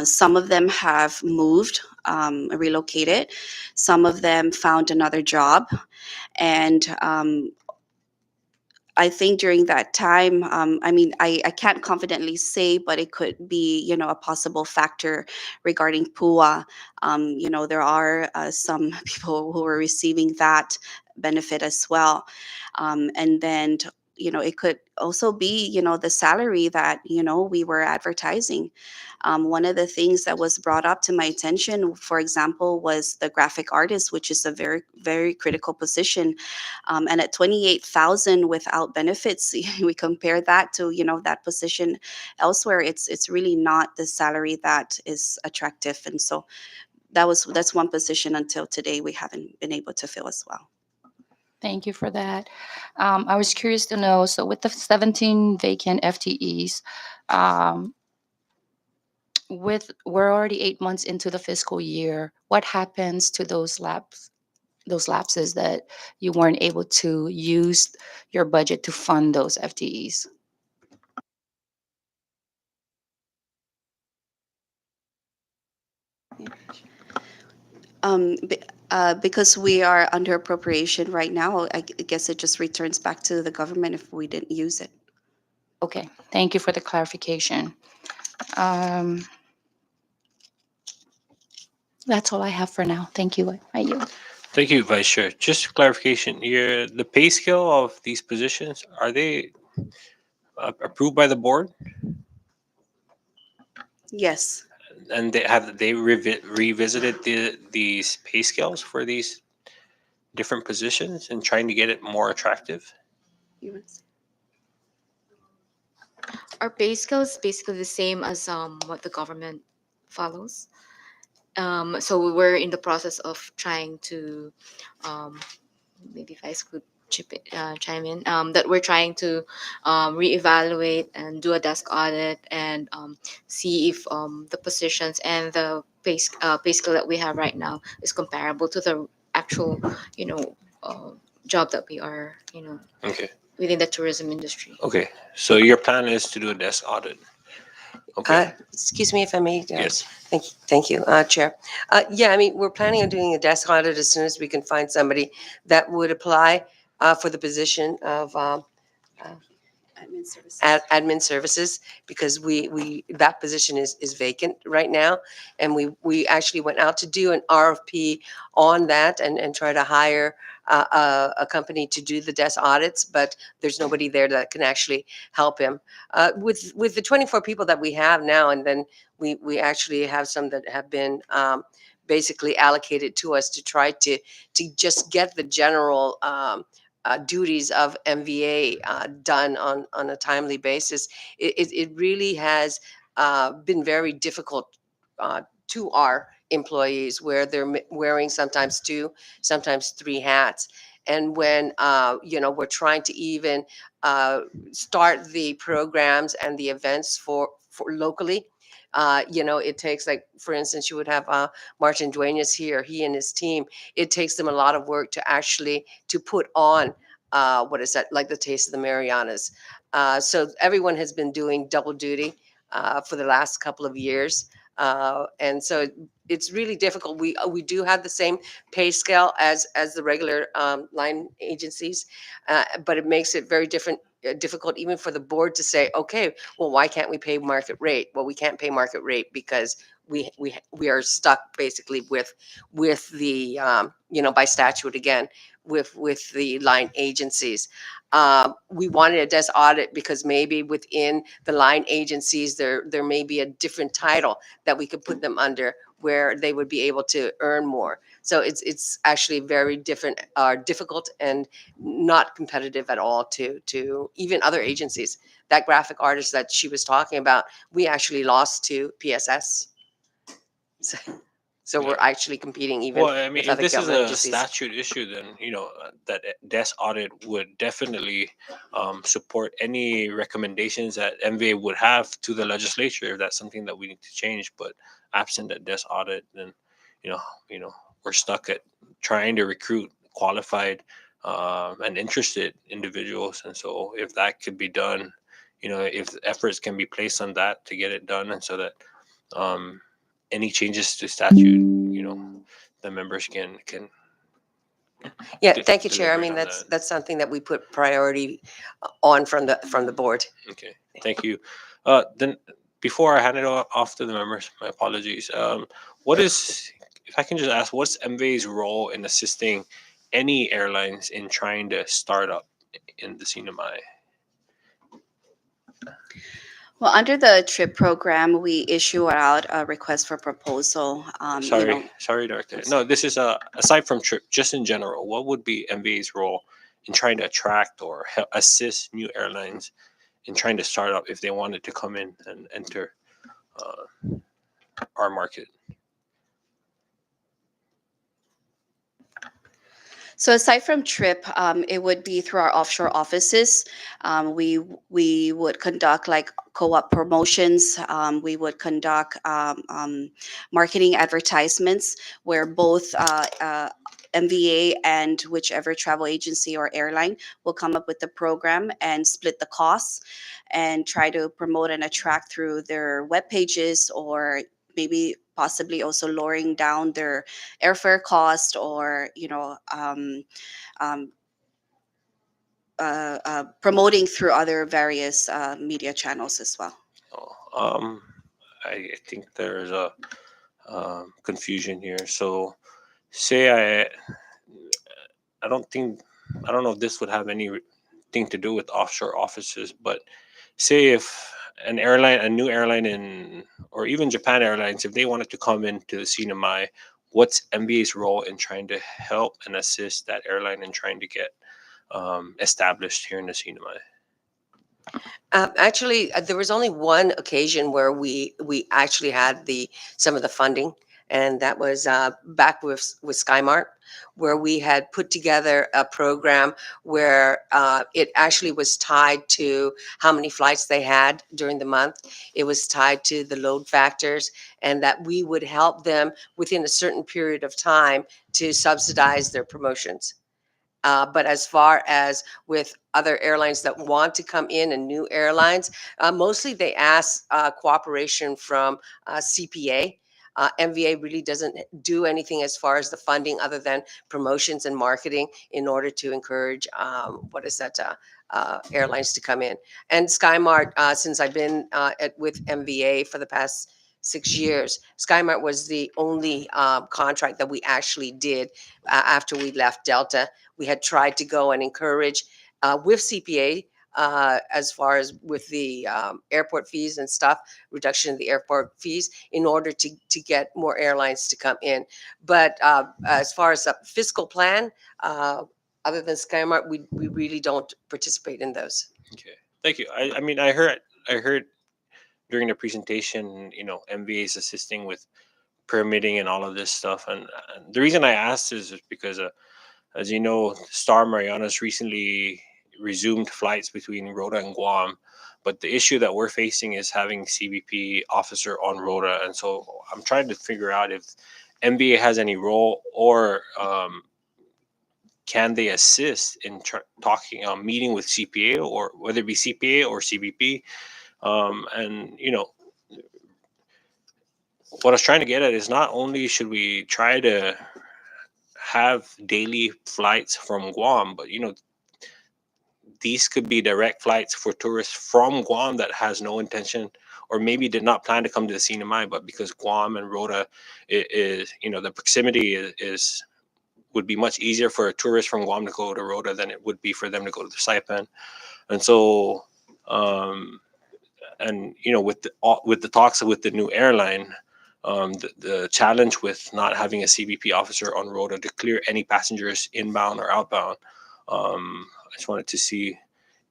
some of them have moved relocated. Some of them found another job, and I think during that time, I mean, I can't confidently say, but it could be, a possible factor regarding PUA. There are some people who are receiving that benefit as well. And then, it could also be, the salary that, we were advertising. One of the things that was brought up to my attention, for example, was the graphic artist, which is a very, very critical position, and at 28,000 without benefits, we compare that to, that position elsewhere. It's really not the salary that is attractive. And so that's one position until today we haven't been able to fill as well. Thank you for that. I was curious to know, so with the 17 vacant FTEs, we're already 8 months into the fiscal year. What happens to those lapses that you weren't able to use your budget to fund those FTEs? Because we are under appropriation right now, I guess it just returns back to the government if we didn't use it. Okay, thank you for the clarification. Um, that's all I have for now. Thank you. I yield. Thank you, Vice Chair. Just clarification, the pay scale of these positions, are they approved by the board? Yes. And they revisited these pay scales for these different positions and trying to get it more attractive? You want to say? Our pay scale is basically the same as what the government follows. So we're in the process of trying to, um, maybe if I could chime in, that we're trying to reevaluate and do a desk audit and see if the positions and the pay scale that we have right now is comparable to the actual, you know, job that we are, Okay. within the tourism industry. Okay. So your plan is to do a desk audit. Okay. Excuse me if I may. Yes. Thank you, Chair. Yeah, I mean, we're planning on doing a desk audit as soon as we can find somebody that would apply for the position of Admin services. admin services, because we that position is vacant right now, and we actually went out to do an RFP on that and try to hire a company to do the desk audits, but there's nobody there that can actually help him with the 24 people that we have now, and then we actually have some that have been basically allocated to us to try to just get the general duties of MVA done on a timely basis. It really has been very difficult to our employees, where they're wearing sometimes two, sometimes three hats. And when we're trying to even start the programs and the events for locally, it takes, like, for instance, you would have Martin Duenas here, he and his team. It takes them a lot of work to actually to put on what is that, like the Taste of the Marianas. So everyone has been doing double duty for the last couple of years. And so it's really difficult. We do have the same pay scale as the regular line agencies, but it makes it very difficult even for the board to say, okay, well, why can't we pay market rate? Well, we can't pay market rate because we are stuck basically with the by statute again with the line agencies. We wanted a desk audit because maybe within the line agencies there may be a different title that we could put them under, where they would be able to earn more. So it's actually very difficult and not competitive at all to even other agencies. That graphic artist that she was talking about, we actually lost to PSS. So, so we're actually competing even Well, I mean, with if other this is government a agencies. statute issue, then that desk audit would definitely support any recommendations that MVA would have to the legislature if that's something that we need to change. But absent that desk audit, then you know, we're stuck at trying to recruit qualified and interested individuals. And so, if that could be done, if efforts can be placed on that to get it done, and so that any changes to statute, the members can Yeah, de- thank you, Chair. I deliberate mean, on that. that's something that we put priority on from the board. Okay, thank you. Then before I hand it off to the members, my apologies. What is, if I can just ask, what's MVA's role in assisting any airlines in trying to start up in the CNMI? Well, under the TRIP program, we issue out a request for proposal. Sorry, Director. No, this is aside from TRIP, just in general, what would be MVA's role in trying to attract or assist new airlines in trying to start up if they wanted to come in and enter our market? So aside from TRIP, it would be through our offshore offices. We would conduct like co-op promotions. We would conduct marketing advertisements where both MVA and whichever travel agency or airline will come up with the program and split the costs and try to promote and attract through their web pages, or maybe possibly also lowering down their airfare cost, or um, promoting through other various media channels as well. Oh, I think there's a confusion here. So, say I don't think, I don't know if this would have anything to do with offshore offices, but say if an airline, a new airline in, or even Japan Airlines, if they wanted to come into the CNMI, what's MBA's role in trying to help and assist that airline in trying to get established here in the CNMI? Actually, there was only one occasion where we actually had the some of the funding, and that was back with SkyMart, where we had put together a program where it actually was tied to how many flights they had during the month. It was tied to the load factors, and that we would help them within a certain period of time to subsidize their promotions. But as far as with other airlines that want to come in and new airlines, mostly they ask cooperation from CPA. MVA really doesn't do anything as far as the funding other than promotions and marketing in order to encourage airlines to come in. And SkyMart, since I've been with MVA for the past 6 years, SkyMart was the only contract that we actually did after we left Delta. We had tried to go and encourage with CPA as far as with the airport fees and stuff, reduction of the airport fees in order to get more airlines to come in. But as far as a fiscal plan, other than SkyMart, we really don't participate in those. Okay, thank you. I mean, I heard during the presentation, MVA is assisting with permitting and all of this stuff, and the reason I asked is because, as you know, Star Marianas recently resumed flights between Rota and Guam, but the issue that we're facing is having CBP officer on Rota, and so I'm trying to figure out if MBA has any role, or can they assist in talking, meeting with CPA, or whether it be CPA or CBP, and what I was trying to get at is not only should we try to have daily flights from Guam, but these could be direct flights for tourists from Guam that has no intention, or maybe did not plan to come to the CNMI, but because Guam and Rota is, the proximity is would be much easier for a tourist from Guam to go to Rota than it would be for them to go to the Saipan. And so, and with the talks with the new airline, the challenge with not having a CBP officer on Rota to clear any passengers inbound or outbound, I just wanted to see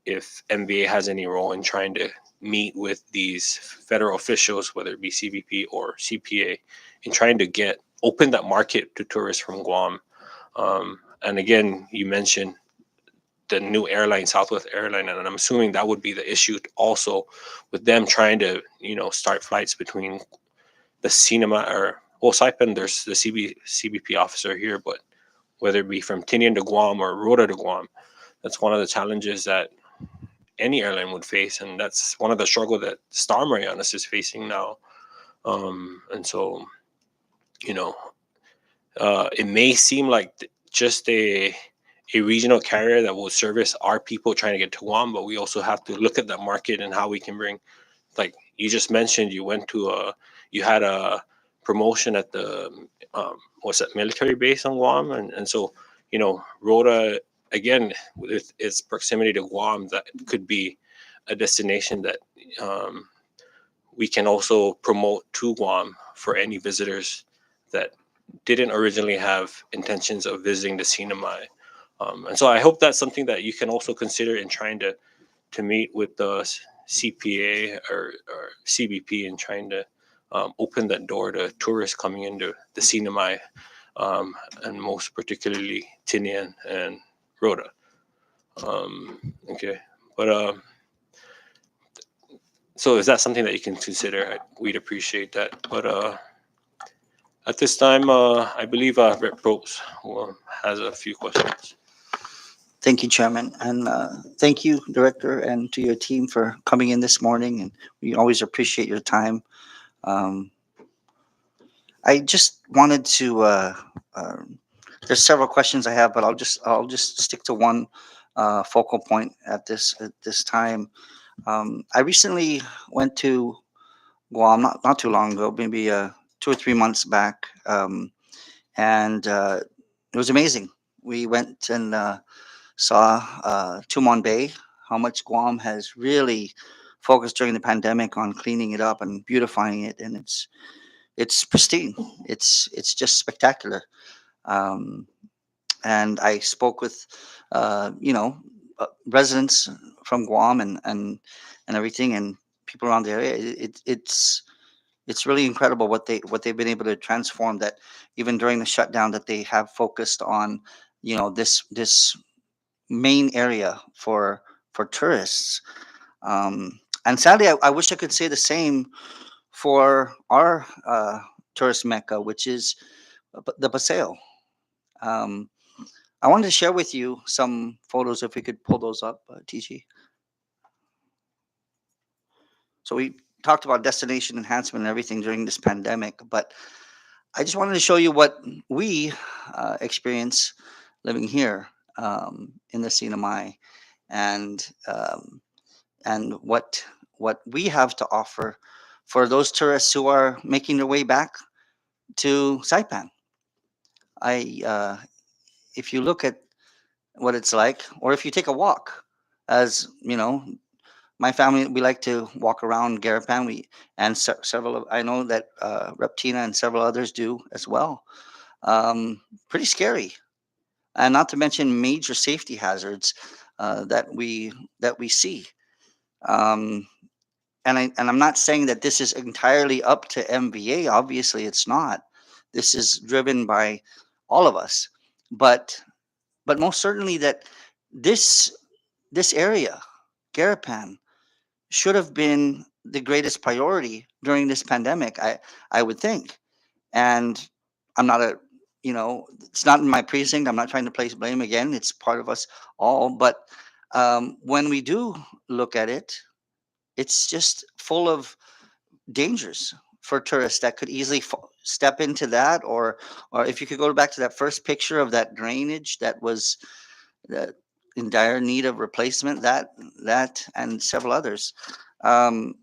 if MVA has any role in trying to meet with these federal officials, whether it be CBP or CPA, in trying to open that market to tourists from Guam. And again, you mentioned the new airline, Southwest Airline, and I'm assuming that would be the issue also with them trying to, start flights between the cinema or, well, Saipan, there's the CBP officer here, but whether it be from Tinian to Guam or Rota to Guam, that's one of the challenges that any airline would face, and that's one of the struggle that Star Marianas is facing now. And so, it may seem like just a regional carrier that will service our people trying to get to Guam, but we also have to look at the market and how we can bring, like you just mentioned, you had a promotion at the what's that, military base on Guam, and so Rhoda, again, with its proximity to Guam, that could be a destination that um, we can also promote to Guam for any visitors that didn't originally have intentions of visiting the Sinai. And so I hope that's something that you can also consider in trying to meet with the CPA or CBP and trying to open that door to tourists coming into the Sinai, and most particularly Tinian and Rhoda. Okay, but so is that something that you can consider? We'd appreciate that. But at this time, I believe Rep. Probst has a few questions. Thank you, Chairman, and thank you, Director, and to your team for coming in this morning. And we always appreciate your time. Um, I just wanted to. Uh, there's several questions I have, but I'll just stick to one focal point at this time. I recently went to Guam, not too long ago, maybe 2 or 3 months back, and it was amazing. We went and saw Tumon Bay, how much Guam has really focused during the pandemic on cleaning it up and beautifying it, and it's pristine. It's just spectacular. Um, and I spoke with, residents from Guam and everything, and people around the area. It's really incredible what they've been able to transform. That even during the shutdown, that they have focused on, this main area for tourists. And sadly, I wish I could say the same for our tourist mecca, which is the Paseo. Um, I wanted to share with you some photos, if we could pull those up, TG. So we talked about destination enhancement and everything during this pandemic, but I just wanted to show you what we experience living here in the CNMI, and what we have to offer for those tourists who are making their way back to Saipan. I If you look at what it's like, or if you take a walk, as you know, my family, we like to walk around Garapan. And several of, I know that Reptina and several others do as well. Pretty scary, and not to mention major safety hazards that we see. Um, and I'm not saying that this is entirely up to MVA. Obviously, it's not. This is driven by all of us, but most certainly that this this area, Garapan, should have been the greatest priority during this pandemic. I would think, and I'm not a it's not in my precinct. I'm not trying to place blame again. It's part of us all, but when we do look at it, it's just full of dangers for tourists that could easily step into that, or if you could go back to that first picture of that drainage that was that in dire need of replacement, that and several others. um,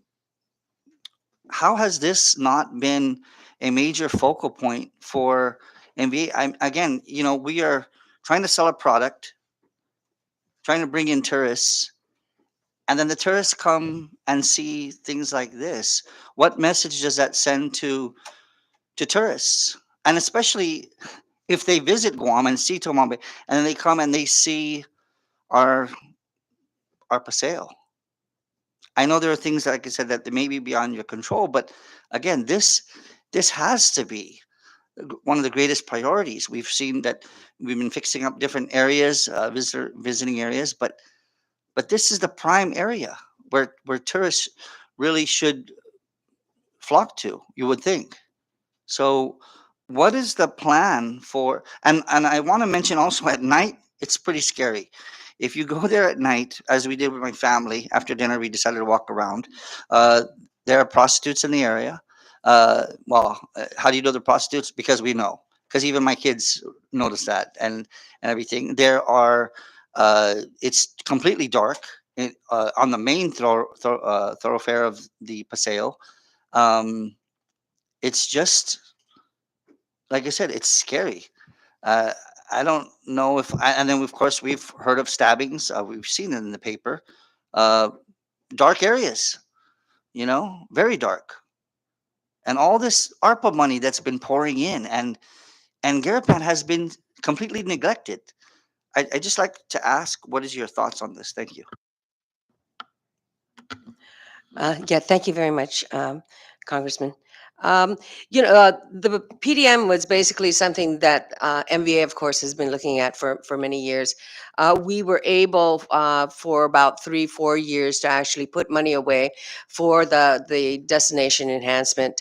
how has this not been a major focal point for MVA? Again, we are trying to sell a product, trying to bring in tourists, and then the tourists come and see things like this. What message does that send to tourists? And especially if they visit Guam and see Tomambe, and then they come and they see our paseo. I know there are things, like I said, that they may be beyond your control, but again, this has to be one of the greatest priorities. We've seen that we've been fixing up different areas, visiting areas, but this is the prime area where tourists really should flock to, you would think. So, what is the plan for? And I want to mention also, at night, it's pretty scary. If you go there at night, as we did with my family after dinner, we decided to walk around. Uh, there are prostitutes in the area. How do you know they're prostitutes? Because we know. because even my kids notice that, and everything. There are, it's completely dark on the main thoroughfare of the Paseo. Um, it's just like I said, it's scary. Uh, I don't know if, and then of course we've heard of stabbings. We've seen it in the paper. Uh, Dark areas, very dark, and all this ARPA money that's been pouring in, and Garapan has been completely neglected. I just like to ask, what is your thoughts on this? Thank you. Yeah, thank you very much, Congressman. Um, the PDM was basically something that MVA, of course, has been looking at for many years. We were able, for about 3, 4 years, to actually put money away for the destination enhancement.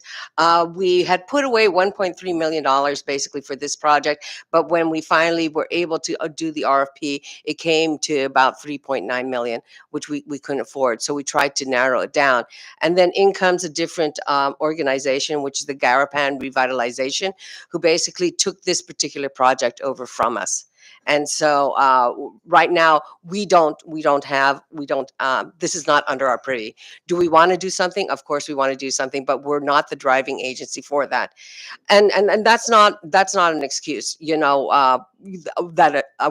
We had put away $1.3 million basically for this project, but when we finally were able to do the RFP, it came to about 3.9 million, which we couldn't afford. So we tried to narrow it down. And then in comes a different organization, which is the Garapan Revitalization, who basically took this particular project over from us. And so right now this is not under our privy. Do we want to do something? Of course we want to do something, but we're not the driving agency for that. And that's not an excuse, that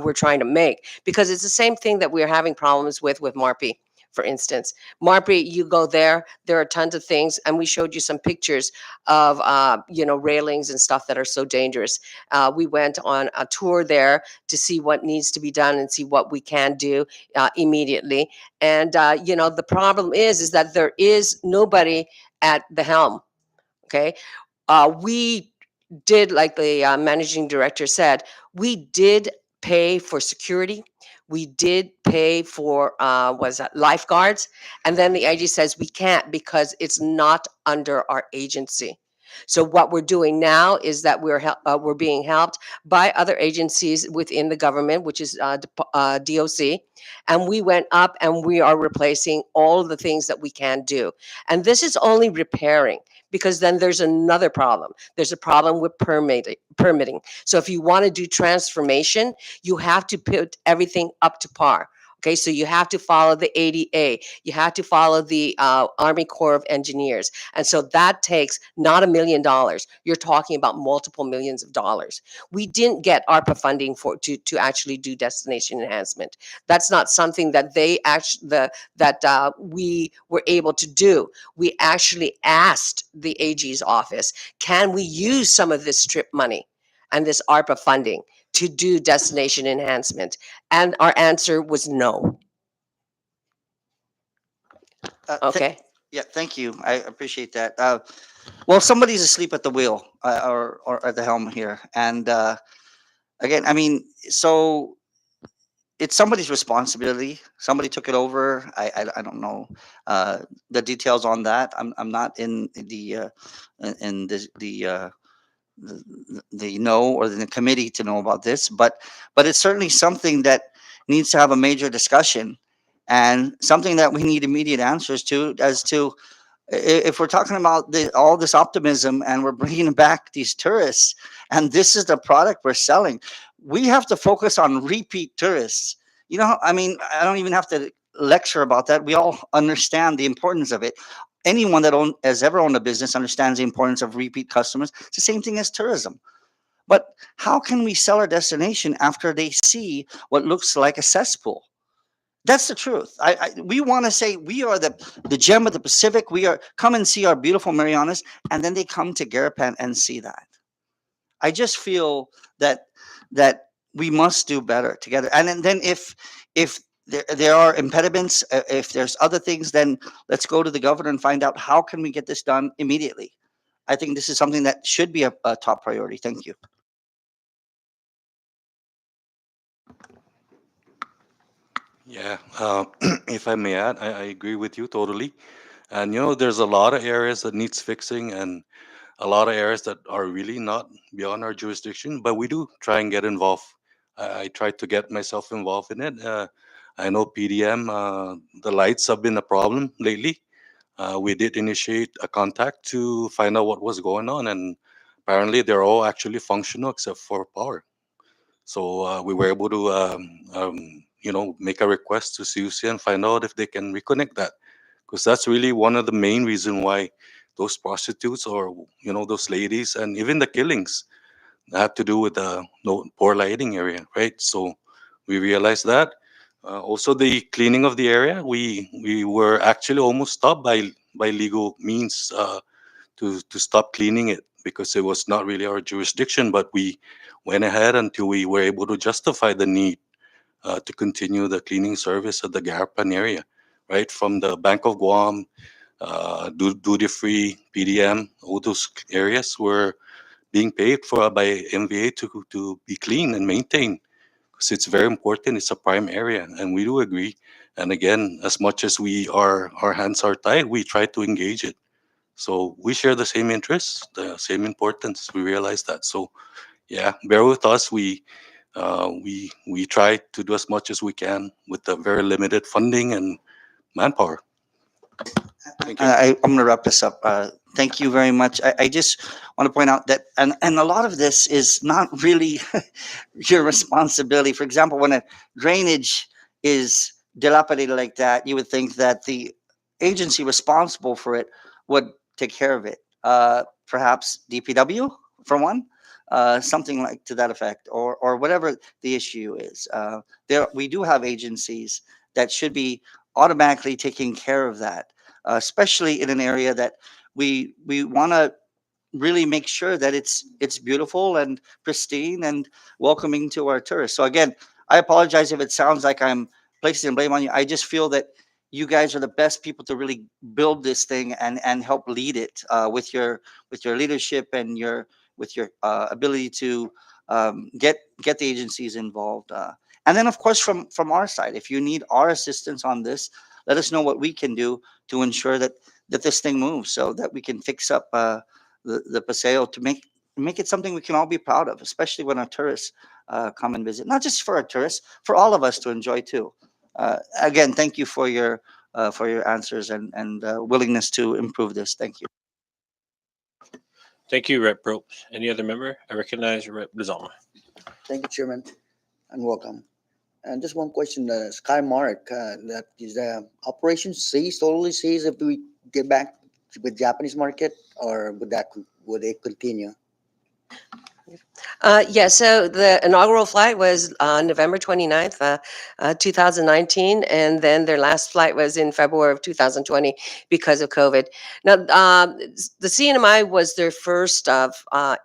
we're trying to make, because it's the same thing that we're having problems with Marpi. For instance, Marpi, you go there are tons of things, and we showed you some pictures of railings and stuff that are so dangerous. We went on a tour there to see what needs to be done and see what we can do immediately. And the problem is that there is nobody at the helm. Okay. We did, like the managing director said, we did pay for security. We did pay for was that lifeguards, and then the IG says we can't because it's not under our agency. So what we're doing now is that we're being helped by other agencies within the government, which is DOC, and we went up and we are replacing all the things that we can do. And this is only repairing, because then there's another problem. There's a problem with permitting. So if you want to do transformation, you have to put everything up to par. Okay, so you have to follow the ADA. You have to follow the Army Corps of Engineers. And so that takes not $1 million. You're talking about multiple millions of dollars. We didn't get ARPA funding to actually do destination enhancement. That's not something that we were able to do. We actually asked the AG's office, can we use some of this strip money and this ARPA funding to do destination enhancement? And our answer was no. Uh, th- Okay. yeah, thank you. I appreciate that. Well, somebody's asleep at the wheel, or at the helm here, and again, I mean, so it's somebody's responsibility. Somebody took it over. I don't know the details on that. I'm not in in the know, or the committee to know about this, but it's certainly something that needs to have a major discussion, and something that we need immediate answers to, as to if we're talking about all this optimism and we're bringing back these tourists, and this is the product we're selling, we have to focus on repeat tourists. I mean, I don't even have to lecture about that. We all understand the importance of it. Anyone that has ever owned a business understands the importance of repeat customers. It's the same thing as tourism. But how can we sell our destination after they see what looks like a cesspool? That's the truth. We want to say we are the gem of the Pacific. We are, come and see our beautiful Marianas, and then they come to Garapan and see that. I just feel that we must do better together. And then if there are impediments, if there's other things, then let's go to the governor and find out how can we get this done immediately. I think this is something that should be a top priority. Thank you. Yeah, if I may add, I agree with you totally. And there's a lot of areas that needs fixing, and a lot of areas that are really not beyond our jurisdiction. But we do try and get involved. I try to get myself involved in it. I know PDM, the lights have been a problem lately. We did initiate a contact to find out what was going on, and Apparently, they're all actually functional except for power. So we were able to, make a request to CUC and find out if they can reconnect that, because that's really one of the main reason why those prostitutes or those ladies and even the killings have to do with the no poor lighting area, right? So we realized that. Also, the cleaning of the area, we were actually almost stopped by legal means to stop cleaning it because it was not really our jurisdiction. But we went ahead until we were able to justify the need to continue the cleaning service of the Garapan area, right? From the Bank of Guam, duty free, PDM, all those areas were being paid for by MVA to be clean and maintained because it's very important. It's a prime area, and we do agree. And again, as much as our hands are tied, we try to engage it. So we share the same interests, the same importance. We realize that. So yeah, bear with us. We try to do as much as we can with the very limited funding and manpower. Thank you. I'm going to wrap this up. Thank you very much. I just want to point out that, and a lot of this is not really your responsibility. For example, when a drainage is dilapidated like that, you would think that the agency responsible for it would take care of it. Perhaps DPW, for one, something like to that effect, or whatever the issue is. There, we do have agencies that should be automatically taking care of that, especially in an area that we want to really make sure that it's beautiful and pristine and welcoming to our tourists. So again, I apologize if it sounds like I'm placing blame on you. I just feel that you guys are the best people to really build this thing and help lead it with your leadership and your with your ability to get the agencies involved. And then of course from our side, if you need our assistance on this, let us know what we can do to ensure that this thing moves so that we can fix up the paseo to make it something we can all be proud of, especially when our tourists come and visit. Not just for our tourists, for all of us to enjoy too. Again, thank you for your answers and willingness to improve this. Thank you. Thank you, Rep. Probst. Any other member? I recognize Rep. Lizama. Thank you, Chairman, and welcome. And just one question, Skymark, that is the operation cease, totally cease if we get back with Japanese market, or would it continue? Yeah, so the inaugural flight was on November 29th, 2019, and then their last flight was in February of 2020 because of COVID. Now, the CNMI was their first of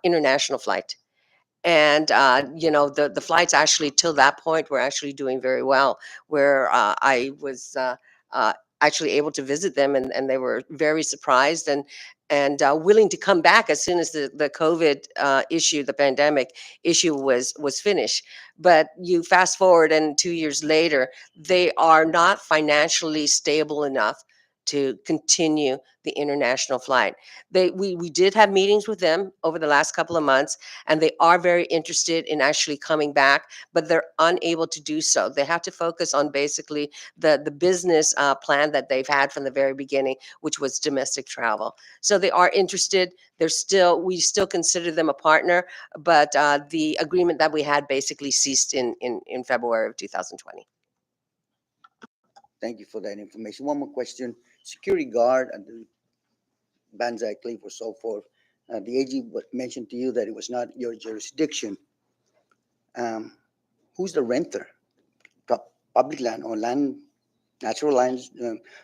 international flight. And the flights actually till that point were actually doing very well, where I was actually able to visit them, and they were very surprised and willing to come back as soon as the COVID issue, the pandemic issue was finished. But you fast forward, and 2 years later, they are not financially stable enough to continue the international flight. We did have meetings with them over the last couple of months, and they are very interested in actually coming back, but they're unable to do so. They have to focus on basically the business plan that they've had from the very beginning, which was domestic travel. So they are interested. We still consider them a partner, but the agreement that we had basically ceased in February of 2020. Thank you for that information. One more question. Security guard and the Banzai Cliff or so forth. The AG mentioned to you that it was not your jurisdiction. Um, who's the renter? Public land or land, natural lands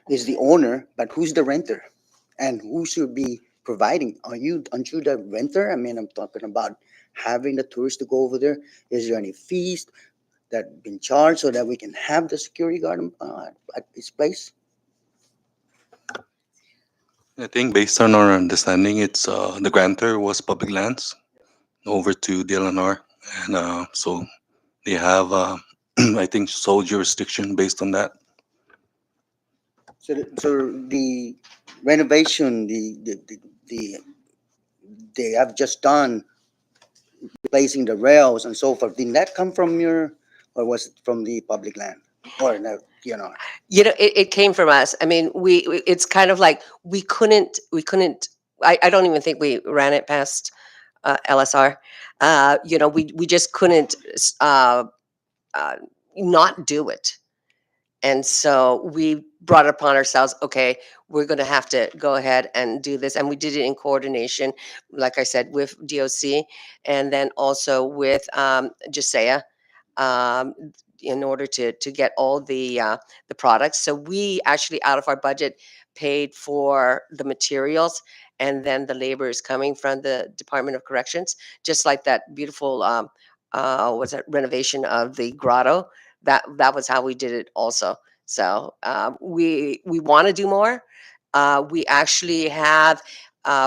is the owner, but who's the renter? And who should be providing? Aren't you the renter? I mean, I'm talking about having the tourists to go over there. Is there any fees that been charged so that we can have the security guard at this place? I think based on our understanding, it's the grantor was public lands over to DLNR, and so they have, I think, sole jurisdiction based on that. So the renovation, the they have just done replacing the rails and so forth. Did that come from or was it from the public land or no DNR? It came from us. I mean, it's kind of like we couldn't. I don't even think we ran it past LSR. We just couldn't uh, not do it. And so we brought it upon ourselves, okay, we're going to have to go ahead and do this. And we did it in coordination, like I said, with DOC and then also with JSEA, um, in order to get all the products. So we actually, out of our budget, paid for the materials, and then the labor is coming from the Department of Corrections, just like that beautiful was that renovation of the grotto. That was how we did it also. So we want to do more. We actually have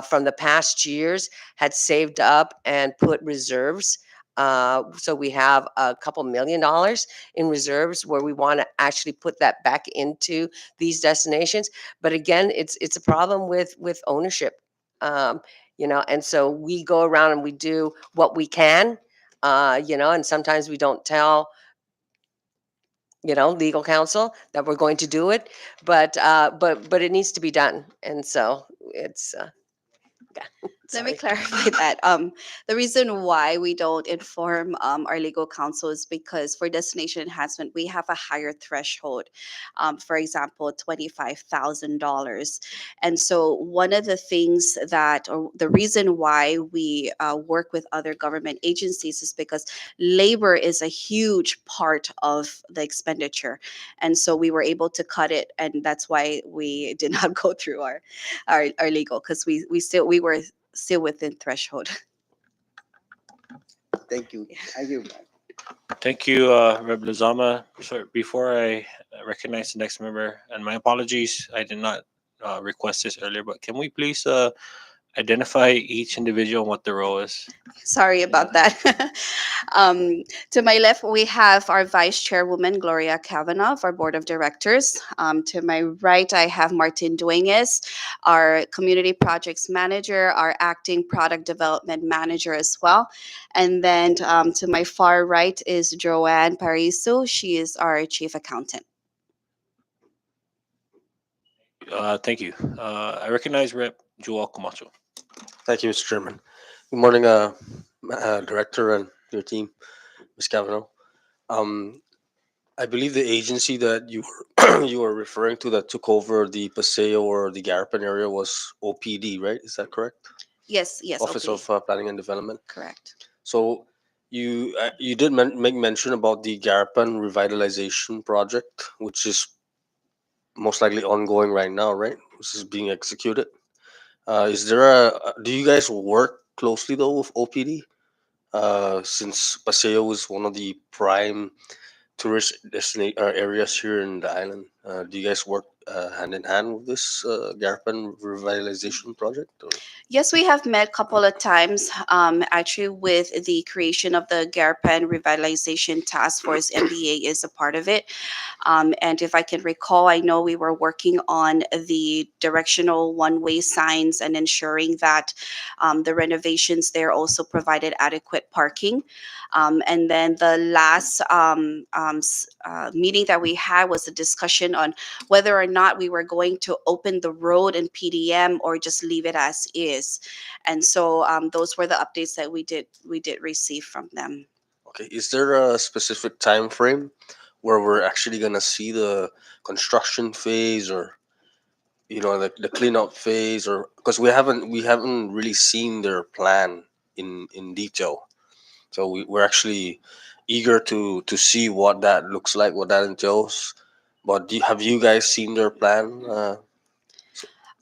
from the past years had saved up and put reserves. So we have a couple $1 million in reserves where we want to actually put that back into these destinations. But again, it's a problem with ownership, um, and so we go around and we do what we can, and sometimes we don't tell legal counsel that we're going to do it, but it needs to be done, and so it's yeah. Let me Sorry. clarify that. The reason why we don't inform our legal counsel is because for destination enhancement, we have a higher threshold. For example, $25,000. And so, one of the things that, or the reason why we work with other government agencies is because labor is a huge part of the expenditure. And so, we were able to cut it. And that's why we did not go through our legal, because we were still within threshold. Thank you. I hear back. Thank you, Reb Lizama. So before I recognize the next member, and my apologies, I did not request this earlier, but can we please identify each individual and what their role is? Sorry about that. um, to my left, we have our Vice Chairwoman, Gloria Kavanaugh, of our Board of Directors. To my right, I have Martin Dueñez, our Community Projects Manager, our Acting Product Development Manager as well. And then to my far right is Joanne Parisu. She is our Chief Accountant. Thank you. I recognize Rep. Joel Camacho. Thank you, Mr. Chairman. Good morning, Director and your team, Ms. Cavanaugh. Um, I believe the agency that you were you were referring to that took over the Paseo or the Garapan area was OPD, right? Is that correct? Yes, yes, Office OPD. of Planning and Development. Correct. So you did make mention about the Garapan revitalization project, which is most likely ongoing right now, right? Which is being executed. Is there do you guys work closely though with OPD? Since Paseo is one of the prime tourist destination areas here in the island, do you guys work hand in hand with this Garapan revitalization project? Or? Yes, we have met a couple of times, actually, with the creation of the Garapan Revitalization Task Force. MVA is a part of it. And if I can recall, I know we were working on the directional one-way signs and ensuring that the renovations there also provided adequate parking. And then the last meeting that we had was a discussion on whether or not we were going to open the road in PDM or just leave it as is. And so those were the updates that we did receive from them. Okay, is there a specific time frame where we're actually gonna see the construction phase, or the cleanup phase, or because we haven't really seen their plan in detail, so we're actually eager to see what that looks like, what that entails. But have you guys seen their plan?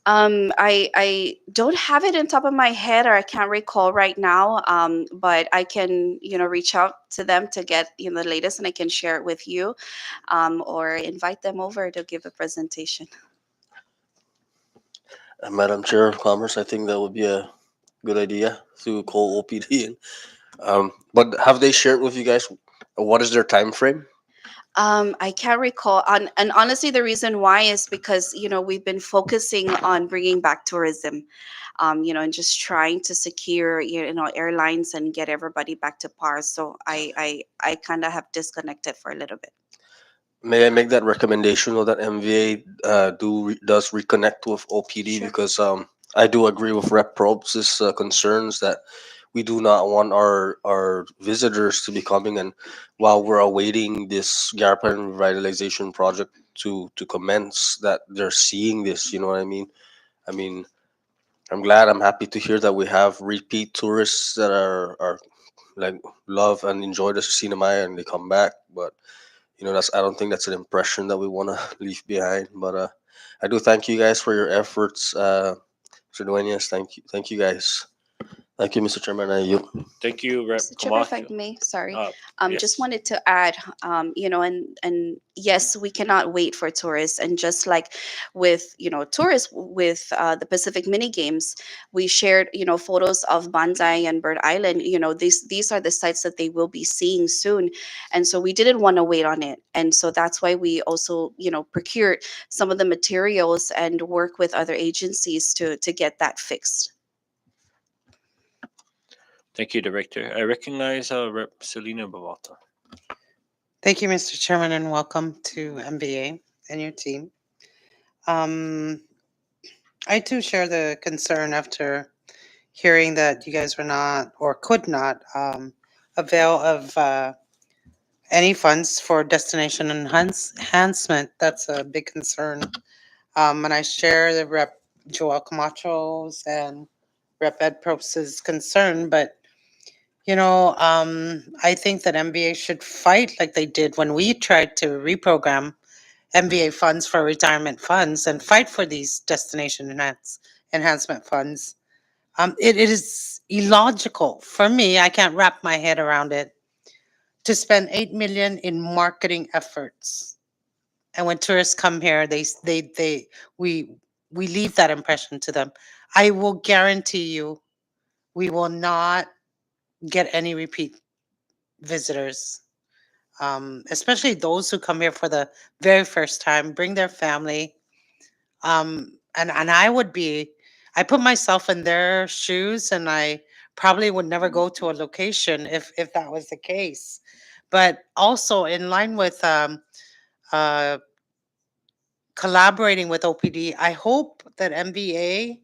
I don't have it on top of my head, or I can't recall right now. But I can reach out to them to get the latest, and I can share it with you, or invite them over to give a presentation. Madam Chair of Commerce, I think that would be a good idea to call OPD in. But have they shared with you guys what is their time frame? I can't recall. And honestly, the reason why is because we've been focusing on bringing back tourism, and just trying to secure airlines and get everybody back to par. So I kind of have disconnected for a little bit. May I make that recommendation, or that MVA does reconnect with OPD, Sure. because I do agree with Rep Probes' concerns that we do not want our visitors to be coming, and while we're awaiting this Garapan revitalization project to commence, that they're seeing this. You know what I mean? I mean, I'm happy to hear that we have repeat tourists that are like love and enjoy the cinema and they come back. But that's I don't think that's an impression that we want to leave behind. But I do thank you guys for your efforts, Mr. Duenas. Thank you guys. Thank you, Mr. Chairman. Thank you, Rep Mr. Chairman, if I Camacho. may, sorry. Uh, Just yes. wanted to add, and yes, we cannot wait for tourists. And just like with, tourists with the Pacific mini games, we shared, photos of Banzai and Bird Island. These are the sites that they will be seeing soon. And so we didn't want to wait on it. And so that's why we also, procured some of the materials and work with other agencies to get that fixed. Thank you, Director. I recognize Rep Selena Bavalta. Thank you, Mr. Chairman, and welcome to MVA and your team. Um, I too share the concern after hearing that you guys were not or could not avail of any funds for destination enhancement. That's a big concern. And I share the Rep. Joel Camacho's and Rep. Ed Probst's concern, but I think that MBA should fight like they did when we tried to reprogram MBA funds for retirement funds and fight for these destination enhancement funds. It is illogical for me. I can't wrap my head around it to spend 8 million in marketing efforts, and when tourists come here, we we leave that impression to them. I will guarantee you, we will not get any repeat visitors, especially those who come here for the very first time, bring their family. And I put myself in their shoes, and I probably would never go to a location if that was the case. But also in line with uh, collaborating with OPD, I hope that MVA,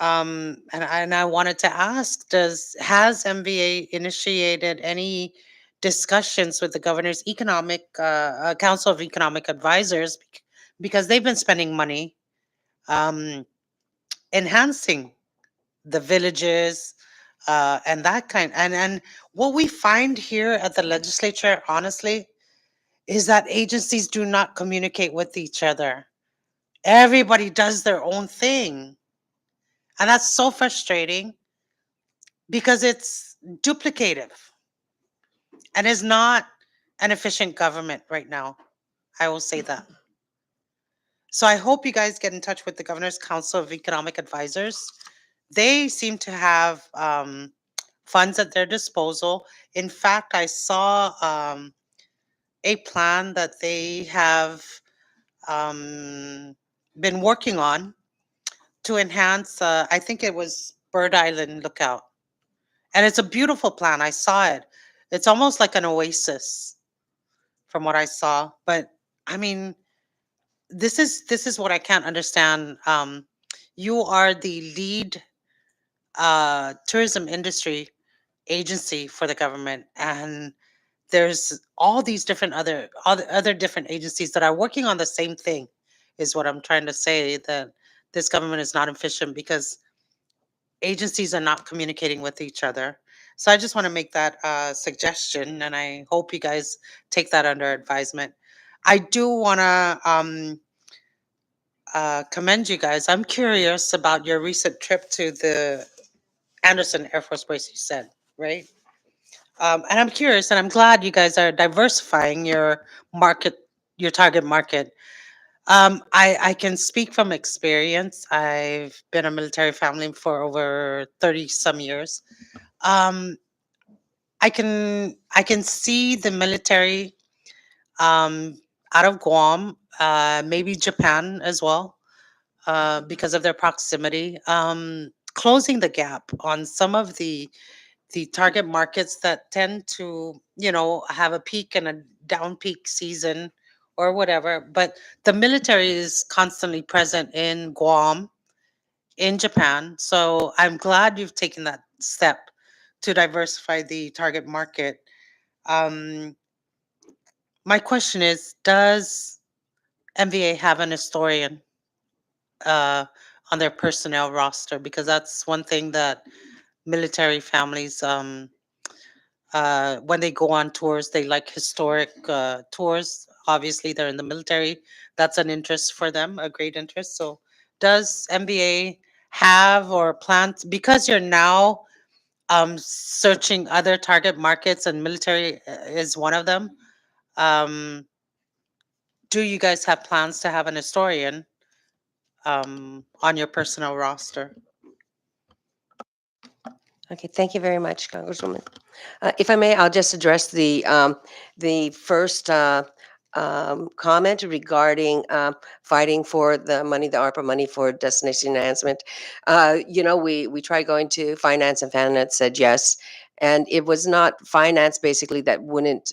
and I wanted to ask, has MVA initiated any discussions with the governor's council of economic advisors, because they've been spending money um, enhancing the villages and that kind. And what we find here at the legislature, honestly, is that agencies do not communicate with each other. Everybody does their own thing, and that's so frustrating because it's duplicative and is not an efficient government right now. I will say that. So I hope you guys get in touch with the Governor's Council of Economic Advisors. They seem to have funds at their disposal. In fact, I saw a plan that they have um, been working on to enhance, I think it was Bird Island Lookout. And it's a beautiful plan. I saw it. It's almost like an oasis from what I saw. But I mean, this is what I can't understand. You are the lead tourism industry agency for the government, and there's all these different other different agencies that are working on the same thing. Is what I'm trying to say, that this government is not efficient because agencies are not communicating with each other. So I just want to make that suggestion, and I hope you guys take that under advisement. I do want to commend you guys. I'm curious about your recent trip to the Anderson Air Force Base, you said, right? And I'm curious, and I'm glad you guys are diversifying your market, your target market. I can speak from experience. I've been a military family for over 30 some years. Um, I can see the military um, out of Guam, maybe Japan as well, because of their proximity, closing the gap on some of the target markets that tend to, have a peak and a down peak season or whatever. But the military is constantly present in Guam, in Japan. So I'm glad you've taken that step to diversify the target market. Um, my question is, does MVA have an historian uh, on their personnel roster? Because that's one thing that military families, when they go on tours, they like historic tours. Obviously, they're in the military. That's an interest for them, a great interest. So, does MBA have or plan, because you're now searching other target markets and military is one of them? Um, do you guys have plans to have an historian on your personnel roster? Okay, thank you very much, Congresswoman. If I may, I'll just address the first comment regarding fighting for the money, the ARPA money for destination enhancement. We tried going to finance, and finance said yes. And it was not finance basically that wouldn't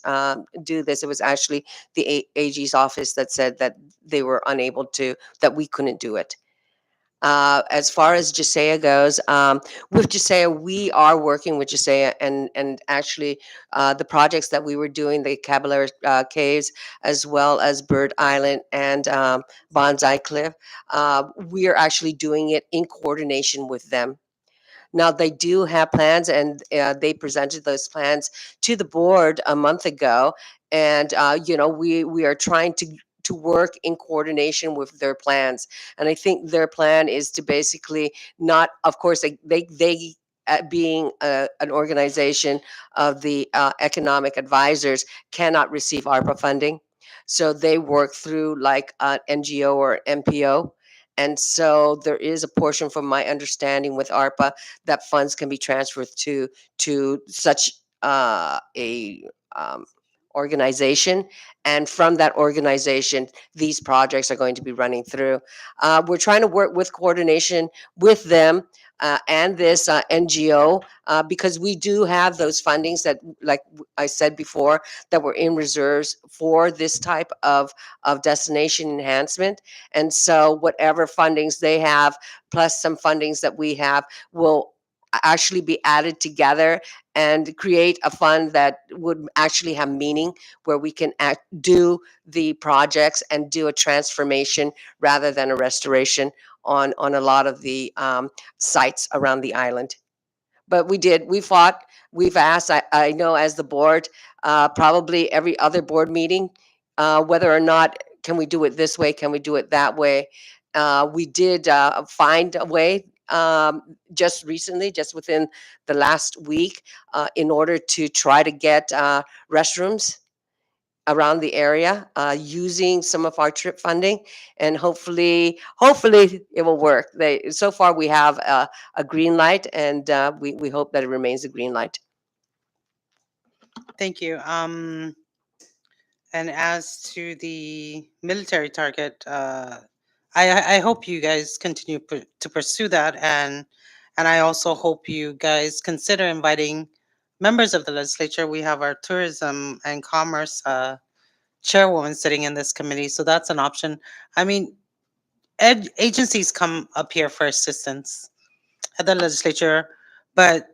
do this. It was actually the AG's office that said that they were unable to, that we couldn't do it. As far as Jasea goes, with Jasea, we are working with Jasea, and actually the projects that we were doing, the Caballero Caves, as well as Bird Island and Bonsai Cliff, we are actually doing it in coordination with them. Now, they do have plans, and they presented those plans to the board a month ago. And, we are trying to work in coordination with their plans. And I think their plan is to basically not, of course, they being an organization of the economic advisors, cannot receive ARPA funding. So they work through like an NGO or MPO. And so there is a portion, from my understanding, with ARPA that funds can be transferred to such a organization, and from that organization these projects are going to be running through. We're trying to work with coordination with them and this NGO, because we do have those fundings that, like I said before, that were in reserves for this type of destination enhancement. And so whatever fundings they have, plus some fundings that we have, will actually be added together and create a fund that would actually have meaning, where we can do the projects and do a transformation rather than a restoration on a lot of the sites around the island. But we fought, we've asked, I know as the board, probably every other board meeting, whether or not, can we do it this way, can we do it that way? We did find a way just recently, just within the last week, in order to try to get restrooms around the area, using some of our trip funding, and hopefully it will work. So far we have a green light, and we hope that it remains a green light. Thank you. And as to the military target, I hope you guys continue to pursue that, and I also hope you guys consider inviting members of the legislature. We have our tourism and commerce chairwoman sitting in this committee, so that's an option. I mean, agencies come up here for assistance at the legislature, but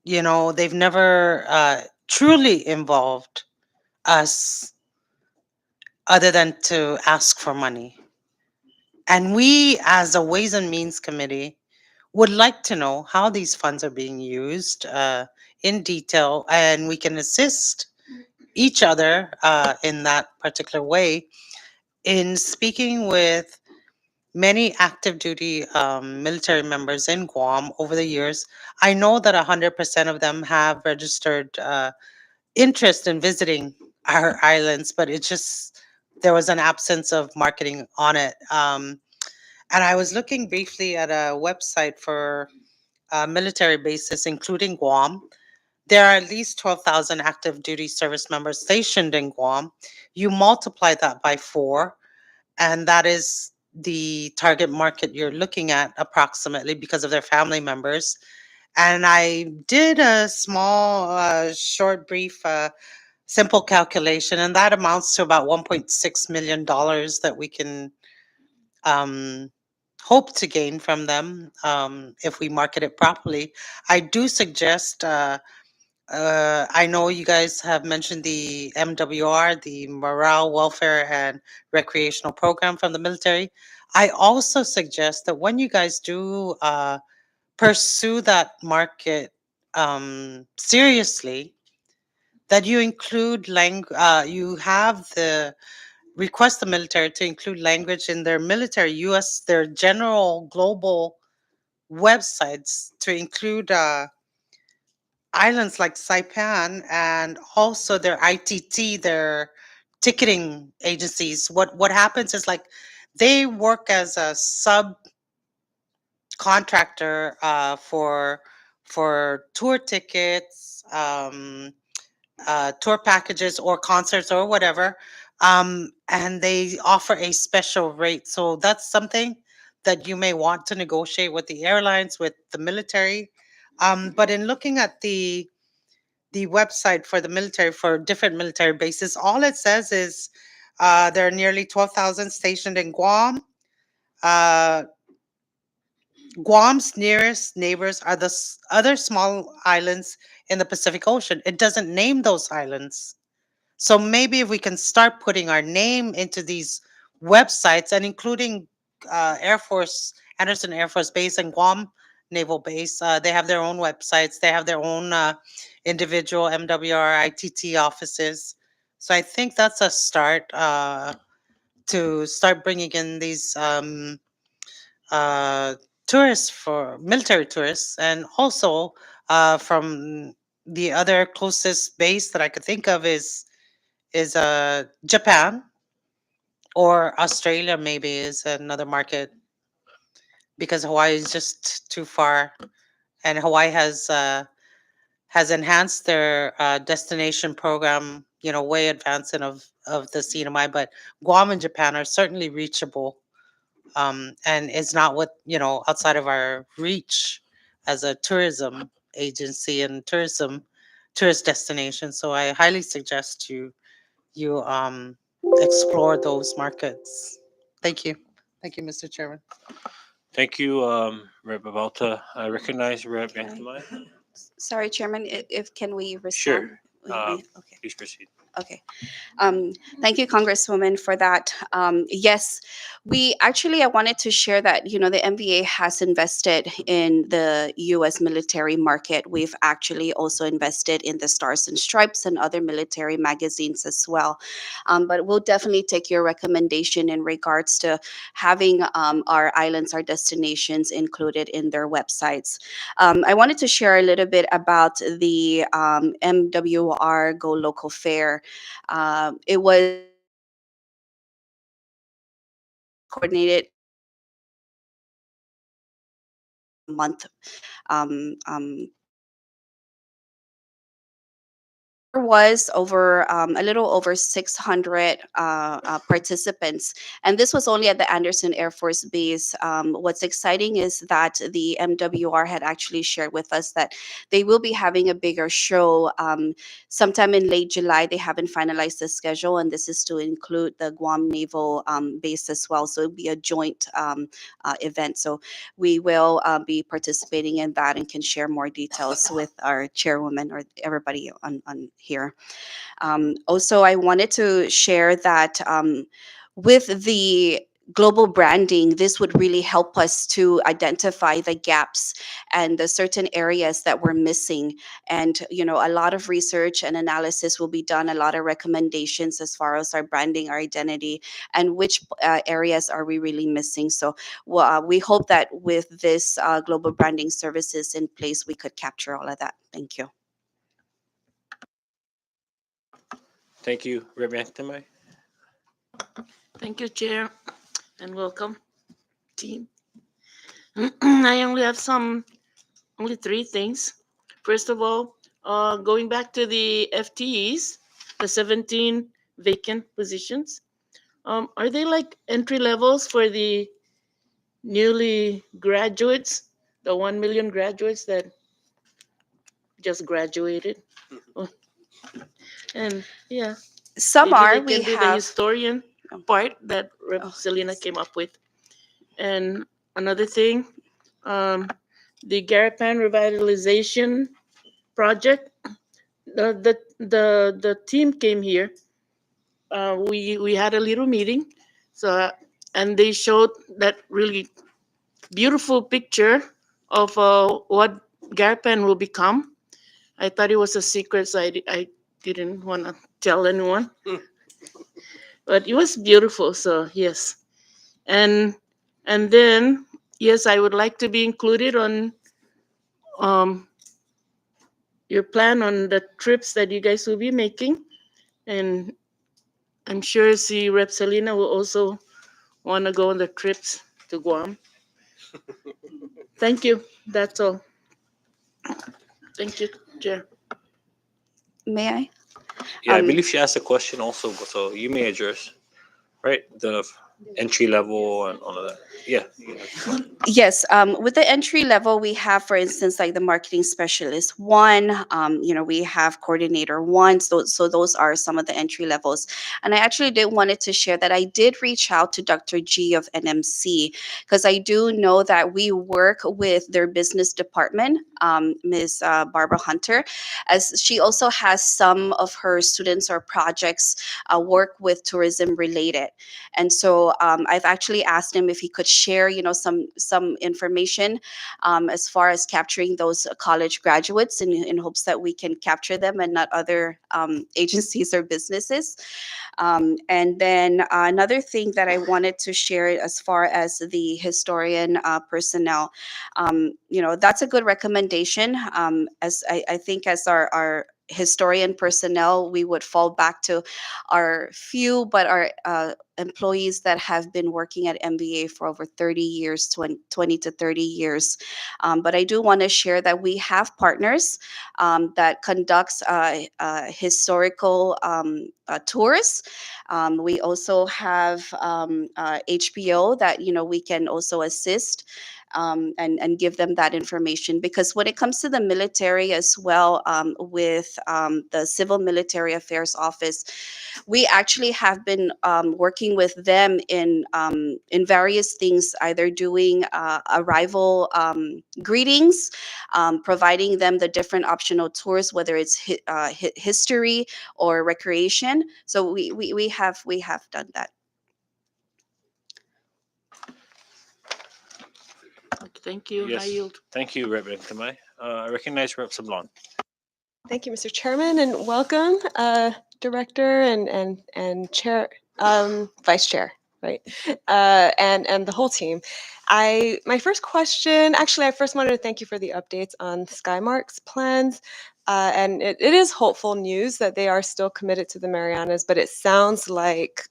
they've never truly involved us other than to ask for money. And we, as a Ways and Means Committee, would like to know how these funds are being used in detail, and we can assist each other in that particular way. In speaking with many active duty military members in Guam over the years, I know that 100% of them have registered interest in visiting our islands, but it's just there was an absence of marketing on it. And I was looking briefly at a website for military bases, including Guam. There are at least 12,000 active duty service members stationed in Guam. You multiply that by 4, and that is the target market you're looking at approximately, because of their family members. And I did a small, short, brief, simple calculation, and that amounts to about $1.6 million that we can um, hope to gain from them if we market it properly. I do suggest. I know you guys have mentioned the MWR, the Morale, Welfare, and Recreational Program from the military. I also suggest that when you guys do pursue that market seriously, that you include you have the request the military to include language in their military US, their general global websites to include islands like Saipan and also their ITT, their ticketing agencies. What happens is like they work as a subcontractor for tour tickets, tour packages, or concerts or whatever, and they offer a special rate. So that's something that you may want to negotiate with the airlines, with the military. But in looking at the website for the military, for different military bases, all it says is there are nearly 12,000 stationed in Guam. Uh, Guam's nearest neighbors are the other small islands in the Pacific Ocean. It doesn't name those islands. So maybe if we can start putting our name into these websites and including Air Force, Anderson Air Force Base and Guam Naval Base, they have their own websites. They have their own individual MWR ITT offices. So I think that's a start to start bringing in these uh, tourists, for military tourists, and also from the other closest base that I could think of is Japan, or Australia maybe is another market, because Hawaii is just too far, and Hawaii has enhanced their destination program, way advancing of the CNMI. But Guam and Japan are certainly reachable, and it's not outside of our reach as a tourism agency and tourist destination. So I highly suggest you explore those markets. Thank you. Thank you, Mr. Chairman. Thank you, Rep. Abalta. I recognize Rep. Can I- Yantamai. Sorry, Chairman, if can we Sure. respond? Okay. Please proceed. Okay. Thank you, Congresswoman, for that. Yes, I wanted to share that, the MVA has invested in the U.S. military market. We've actually also invested in the Stars and Stripes and other military magazines as well. But we'll definitely take your recommendation in regards to having our islands, our destinations included in their websites. I wanted to share a little bit about the MWR Go Local Fair. It was coordinated month. Um, um, there was over a little over 600 participants, and this was only at the Anderson Air Force Base. What's exciting is that the MWR had actually shared with us that they will be having a bigger show sometime in late July. They haven't finalized the schedule, and this is to include the Guam Naval Base as well. So it'll be a joint event. So we will be participating in that and can share more details with our chairwoman or everybody on here. Also, I wanted to share that with the global branding, this would really help us to identify the gaps and the certain areas that we're missing. And, a lot of research and analysis will be done, a lot of recommendations as far as our branding, our identity, and which areas are we really missing. So we hope that with this global branding services in place, we could capture all of that. Thank you. Thank you, Rep. Yantamai. Thank you, Chair, and welcome, team. I only have only three things. First of all, going back to the FTEs, the 17 vacant positions, are they like entry levels for the newly graduates, the 1 million graduates that just graduated? Oh, and yeah, Some maybe are, they we can do the have. historian Oh, part that Rep. oh, Selena yes. came up with. And another thing, um, the Garapan revitalization project. The team came here. We had a little meeting, so and they showed that really beautiful picture of what Garapan will become. I thought it was a secret, so I didn't want to tell anyone. But it was beautiful. So yes, and and then yes, I would like to be included on um your plan on the trips that you guys will be making, and I'm sure see Rep Selena will also want to go on the trips to Guam. Thank you. That's all. Thank you, Chair. May I? Yeah, I Um, believe she asked a question also, so you may address, right? The entry level and all of that. Yeah. Yes, with the entry level, we have, for instance, like the marketing specialist one. We have coordinator one. So those are some of the entry levels. And I actually did wanted to share that I did reach out to Dr. G of NMC because I do know that we work with their business department, Ms. Barbara Hunter, as she also has some of her students or projects work with tourism related. And so I've actually asked him if he could share, some information as far as capturing those college graduates in hopes that we can capture them and not other agencies or businesses. And then another thing that I wanted to share as far as the historian personnel, that's a good recommendation. As I think as our historian personnel, we would fall back to our few, but our employees that have been working at MVA for over 30 years, 20 to 30 years. But I do want to share that we have partners that conducts historical tours. We also have HBO that we can also assist and give them that information, because when it comes to the military as well, with the Civil Military Affairs Office, we actually have been working with them in various things, either doing arrival greetings, providing them the different optional tours, whether it's history or recreation. So we have done that. Thank you. I Yes. yield. Thank you, Rep. Kamai. I recognize Rep. Sablon. Thank you, Mr. Chairman, and welcome, Director and Chair, Vice Chair, right, and the whole team. My first question, actually, I first wanted to thank you for the updates on Skymark's plans, and it is hopeful news that they are still committed to the Marianas, but it sounds like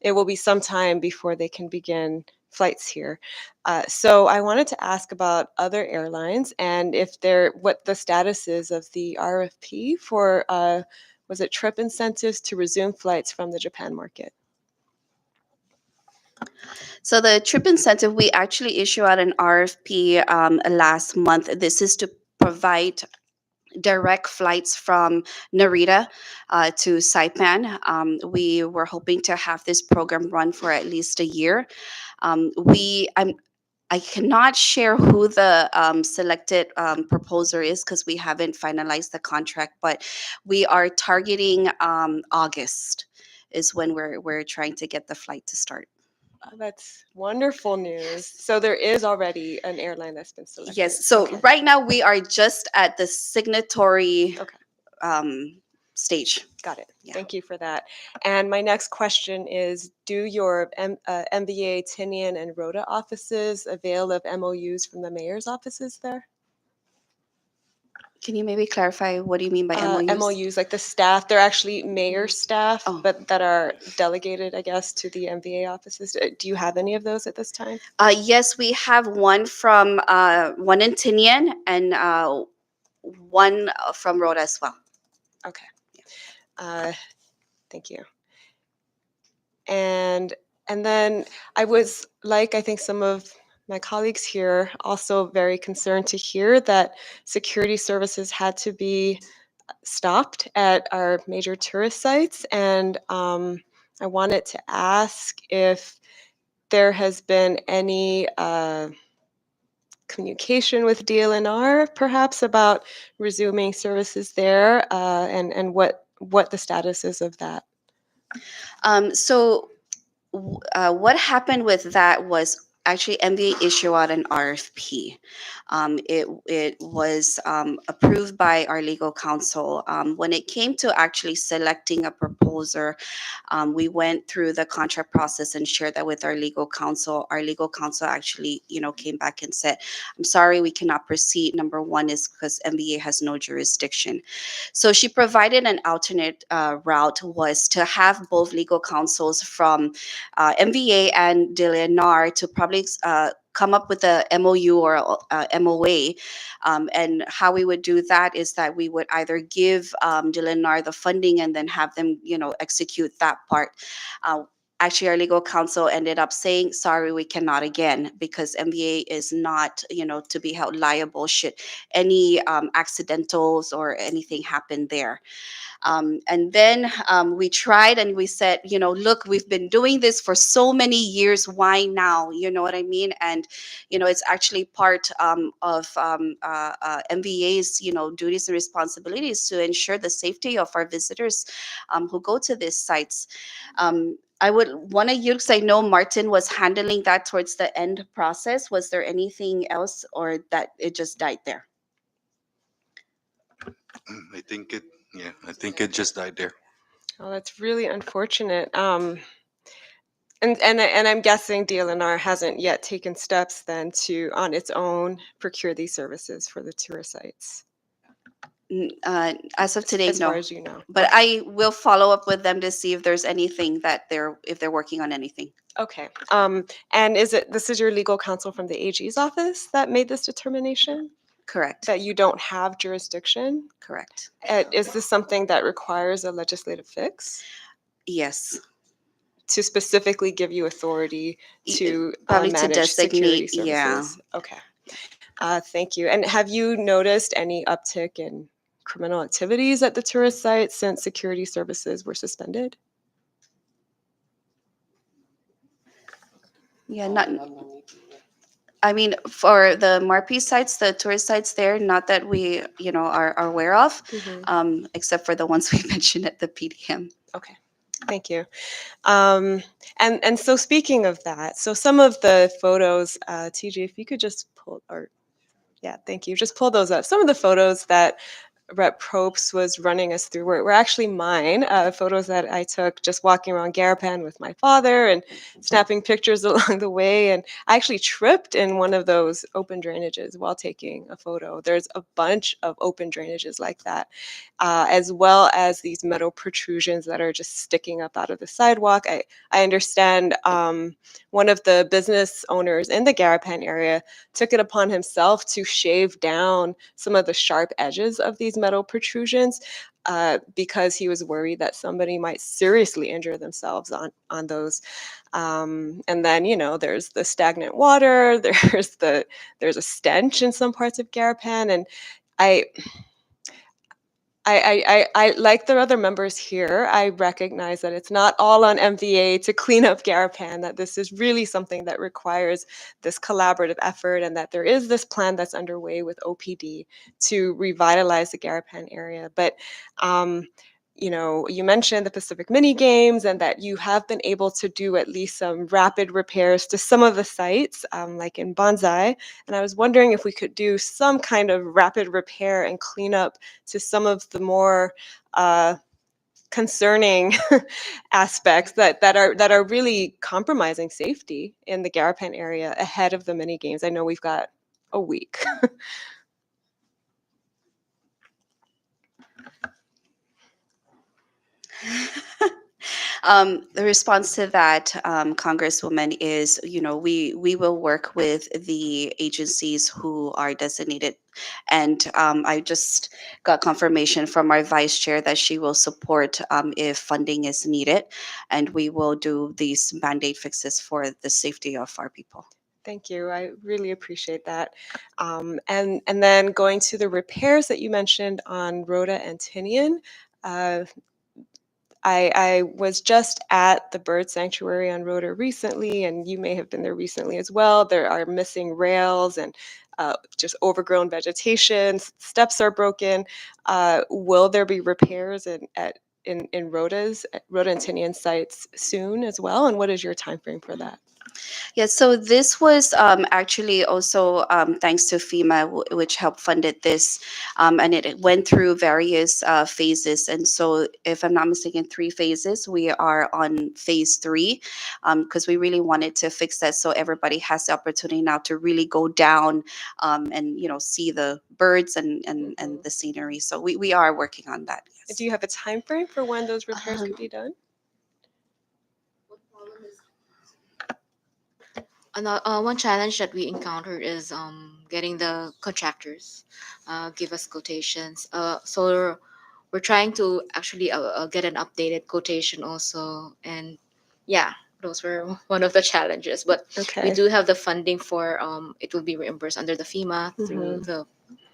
it will be some time before they can begin flights here. So I wanted to ask about other airlines and what the status is of the RFP for, was it trip incentives to resume flights from the Japan market? So the trip incentive, we actually issue out an RFP last month. This is to provide direct flights from Narita to Saipan. We were hoping to have this program run for at least a year. I cannot share who the selected proposer is because we haven't finalized the contract, but we are targeting August is when we're trying to get the flight to start. That's wonderful news. So there is already an airline that's been selected. Yes. So Okay. right now we are just at the signatory Okay. Stage. Got it. Yeah. Thank you for that. And my next question is, do your MVA, Tinian, and Rhoda offices avail of MOUs from the mayor's offices there? Can you maybe clarify what do you mean by MOUs? MOUs, like the staff, they're actually mayor staff, Oh. but that are delegated, I guess, to the MVA offices. Do you have any of those at this time? Yes, we have one from one in Tinian and one from Rhoda as well. Okay. Thank you. And then I was, like I think some of my colleagues here, also very concerned to hear that security services had to be stopped at our major tourist sites. And I wanted to ask if there has been any communication with DLNR, perhaps, about resuming services there, and what the status is of that. So what happened with that was actually MVA issued out an RFP. It was approved by our legal counsel. When it came to actually selecting a proposer, we went through the contract process and shared that with our legal counsel. Our legal counsel actually, came back and said, "I'm sorry, we cannot proceed. Number one is because MVA has no jurisdiction." So she provided an alternate route, was to have both legal counsels from MVA and DLNR to probably come up with a MOU or MOA. And how we would do that is that we would either give DLNR the funding and then have them, execute that part. Actually, our legal counsel ended up saying, "Sorry, we cannot again, because MVA is not, to be held liable should any accidentals or anything happen there." And then we tried and we said, "Look, we've been doing this for so many years. Why now?" You know what I mean? And, it's actually part of MVA's, duties and responsibilities to ensure the safety of our visitors who go to these sites. I would want to use, because I know Martin was handling that towards the end process. Was there anything else, or that it just died there? I think it just died there. Oh, that's really unfortunate. And I'm guessing DLNR hasn't yet taken steps then to, on its own, procure these services for the tourist sites, As of today, as far no. as you know. But Okay. I will follow up with them to see if there's anything that if they're working on anything. Okay. And this is your legal counsel from the AG's office that made this determination, Correct. that you don't have jurisdiction? Correct. Is this something that requires a legislative fix Yes. to specifically give you authority to Probably to manage security designate. Yeah. services? Okay. Thank you. And have you noticed any uptick in criminal activities at the tourist site since security services were suspended? Yeah. Not. I mean, for the Marpi sites, the tourist sites there, not that we, are aware of, except for the ones we mentioned at the PDM. Okay. Thank you. And so speaking of that, so some of the photos, TJ, if you could just pull, yeah, thank you. Just pull those up. Some of the photos that Rep. Probst was running us through were actually mine, photos that I took just walking around Garapan with my father and snapping pictures along the way. And I actually tripped in one of those open drainages while taking a photo. There's a bunch of open drainages like that, as well as these metal protrusions that are just sticking up out of the sidewalk. I understand one of the business owners in the Garapan area took it upon himself to shave down some of the sharp edges of these metal protrusions because he was worried that somebody might seriously injure themselves on those. And then, there's the stagnant water, there's a stench in some parts of Garapan, and I like the other members here, I recognize that it's not all on MVA to clean up Garapan, that this is really something that requires this collaborative effort, and that there is this plan that's underway with OPD to revitalize the Garapan area. But you mentioned the Pacific Mini Games and that you have been able to do at least some rapid repairs to some of the sites, like in Bonsai. And I was wondering if we could do some kind of rapid repair and cleanup to some of the more concerning aspects that are really compromising safety in the Garapan area ahead of the mini games. I know we've got a week. The response to that, Congresswoman, is, we will work with the agencies who are designated. And I just got confirmation from our vice chair that she will support if funding is needed. And we will do these Band-Aid fixes for the safety of our people. Thank you. I really appreciate that. And then going to the repairs that you mentioned on Rhoda and Tinian, I was just at the bird sanctuary on Rhoda recently, and you may have been there recently as well. There are missing rails and just overgrown vegetation. Steps are broken. Will there be repairs in Rhoda and Tinian sites soon as well? And what is your time frame for that? Yes, so this was actually also thanks to FEMA, which helped funded this, and it went through various phases. And so, if I'm not mistaken, 3 phases. We are on phase 3 because we really wanted to fix that so everybody has the opportunity now to really go down and see the birds and the scenery. So we are working on that. Yes. Do you have a time frame for when those repairs could be done? One challenge that we encountered is getting the contractors give us quotations. So we're trying to actually get an updated quotation also, and yeah, those were one of the challenges. But we Okay. do have the funding for it will be reimbursed under the FEMA through Mhm.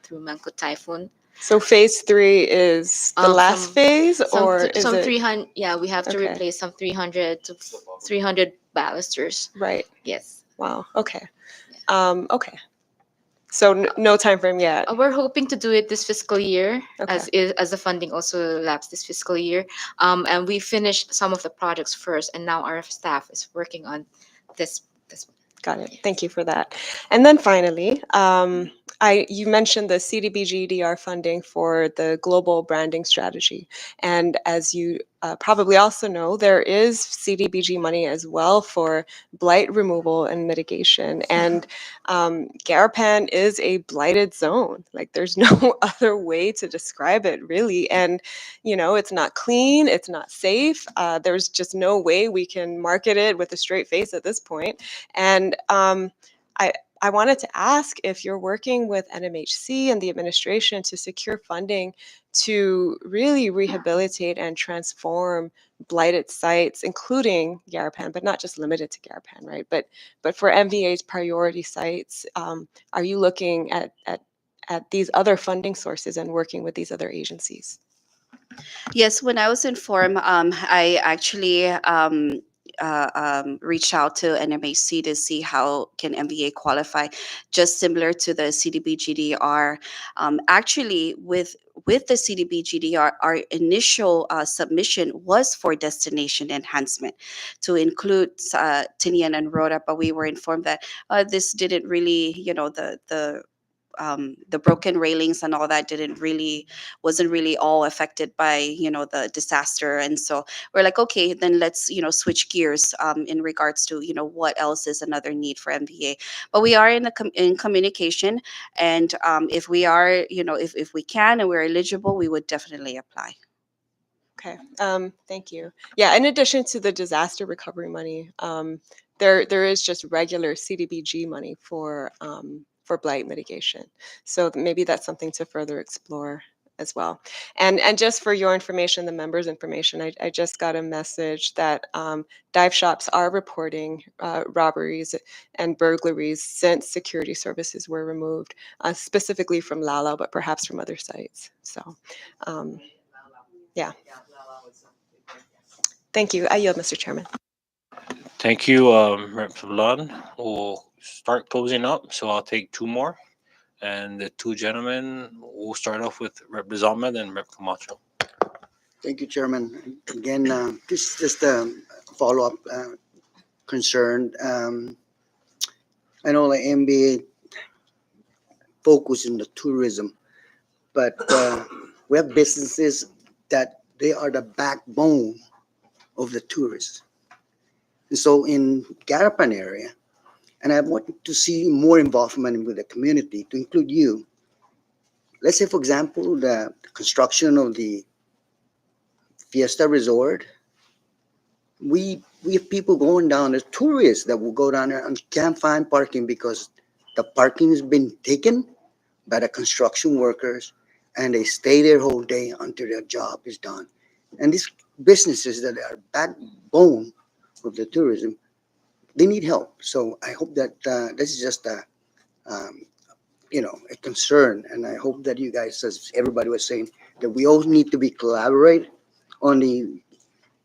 through Mangkut Typhoon. So phase 3 is the last Some phase, or is some it 300. Yeah, we have to Okay. replace some 300 to 300 balusters. right? Yes. Wow. Okay. Okay. So no time frame yet. We're hoping to do it this fiscal year, Okay. as the funding also lapsed this fiscal year. And we finished some of the projects first, and now our staff is working on this. Got it. Thank you for that. And then finally, you mentioned the CDBG-DR funding for the global branding strategy. And as you probably also know, there is CDBG money as well for blight removal and mitigation. And Garapan is a blighted zone. Like there's no other way to describe it, really. And, it's not clean, it's not safe. There's just no way we can market it with a straight face at this point. And I wanted to ask if you're working with NMHC and the administration to secure funding to really rehabilitate and transform blighted sites, including Garapan, but not just limited to Garapan, right? But for MVA's priority sites, are you looking at these other funding sources and working with these other agencies? Yes, when I was informed, I actually reached out to NMHC to see how can MVA qualify, just similar to the CDBGDR. Actually, with the CDBGDR, our initial submission was for destination enhancement to include Tinian and Rhoda, but we were informed that this didn't really, the broken railings and all that wasn't really all affected by the disaster. And so we're like, okay, then let's switch gears in regards to what else is another need for MVA. But we are in communication, and if we are, if we can and we're eligible, we would definitely apply. Okay, thank you. Yeah, in addition to the disaster recovery money, there is just regular CDBG money for blight mitigation. So maybe that's something to further explore as well. And just for your information, the members' information, I just got a message that dive shops are reporting robberies and burglaries since security services were removed, specifically from Lala, but perhaps from other sites. So, yeah. Thank you. I yield, Mr. Chairman. Thank you, Rep. Sablan. We'll start closing up, so I'll take 2 more. And the 2 gentlemen, we'll start off with Rep. Rizalma, then Rep. Camacho. Thank you, Chairman. Again, this is just a follow-up concern. I know the MBA focus in the tourism, but we have businesses that they are the backbone of the tourists. And so in Garapan area, and I want to see more involvement with the community to include you. Let's say, for example, the construction of the Fiesta Resort. We have people going down, there's tourists that will go down there and can't find parking because the parking has been taken by the construction workers, and they stay there whole day until their job is done. And these businesses that are backbone of the tourism, they need help. So I hope that this is just um, a concern, and I hope that you guys, as everybody was saying, that we all need to be collaborate on the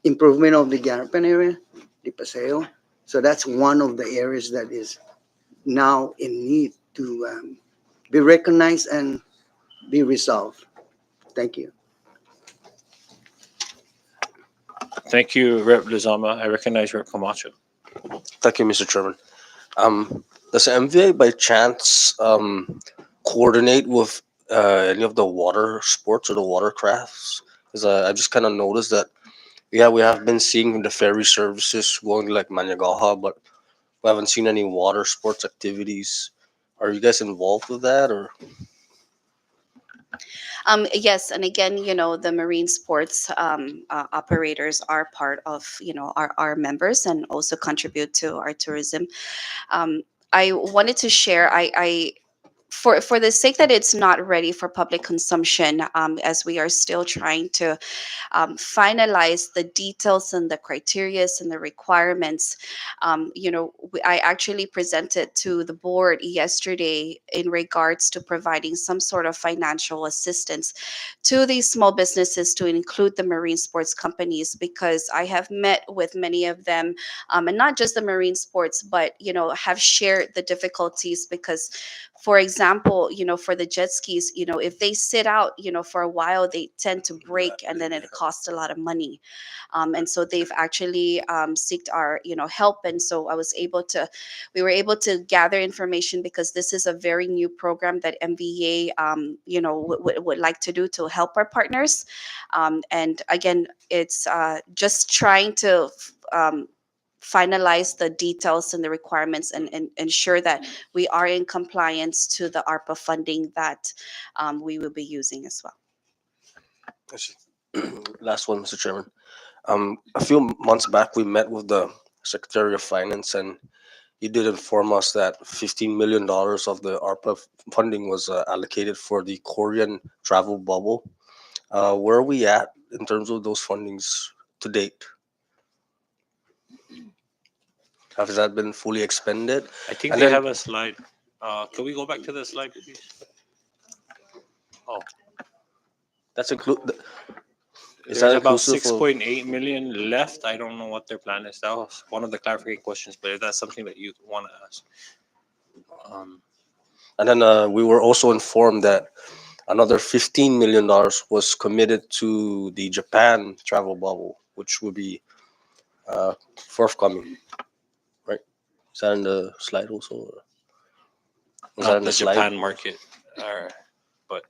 improvement of the Garapan area, the Paseo. So that's one of the areas that is now in need to be recognized and be resolved. Thank you. Thank you, Rep. Lizama. I recognize Rep. Camacho. Thank you, Mr. Chairman. Does MVA by chance coordinate with any of the water sports or the watercrafts? Because I just kind of noticed that, yeah, we have been seeing the ferry services going to like Maniagaha, but we haven't seen any water sports activities. Are you guys involved with that, or Yes, and again, the marine sports operators are part of, our members and also contribute to our tourism. I wanted to share, for the sake that it's not ready for public consumption, as we are still trying to finalize the details and the criterias and the requirements. I actually presented to the board yesterday in regards to providing some sort of financial assistance to these small businesses to include the marine sports companies, because I have met with many of them, and not just the marine sports, but have shared the difficulties because, for example, for the jet skis, if they sit out, for a while, they tend to break, and then it costs a lot of money. And so they've actually seeked our, help. And so we were able to gather information, because this is a very new program that MVA, would like to do to help our partners. And again, it's just trying to finalize the details and the requirements, and ensure that we are in compliance to the ARPA funding that we will be using as well. I see. Last one, Mr. Chairman. A few months back, we met with the Secretary of Finance, and he did inform us that $15 million of the ARPA funding was allocated for the Korean travel bubble. Where are we at in terms of those fundings to date? Has that been fully expended? I think And they then, have a slide. Can we go back to the slide, please? Oh, that's include. Is there's that about inclusive of? 6.8 million left. I don't know what their plan is. That was one of the clarifying questions, but if that's something that you want to ask. Um, And then we were also informed that another $15 million was committed to the Japan travel bubble, which will be forthcoming. Right? Is that in the slide also? Or was that Not in the the slide? Japan market, but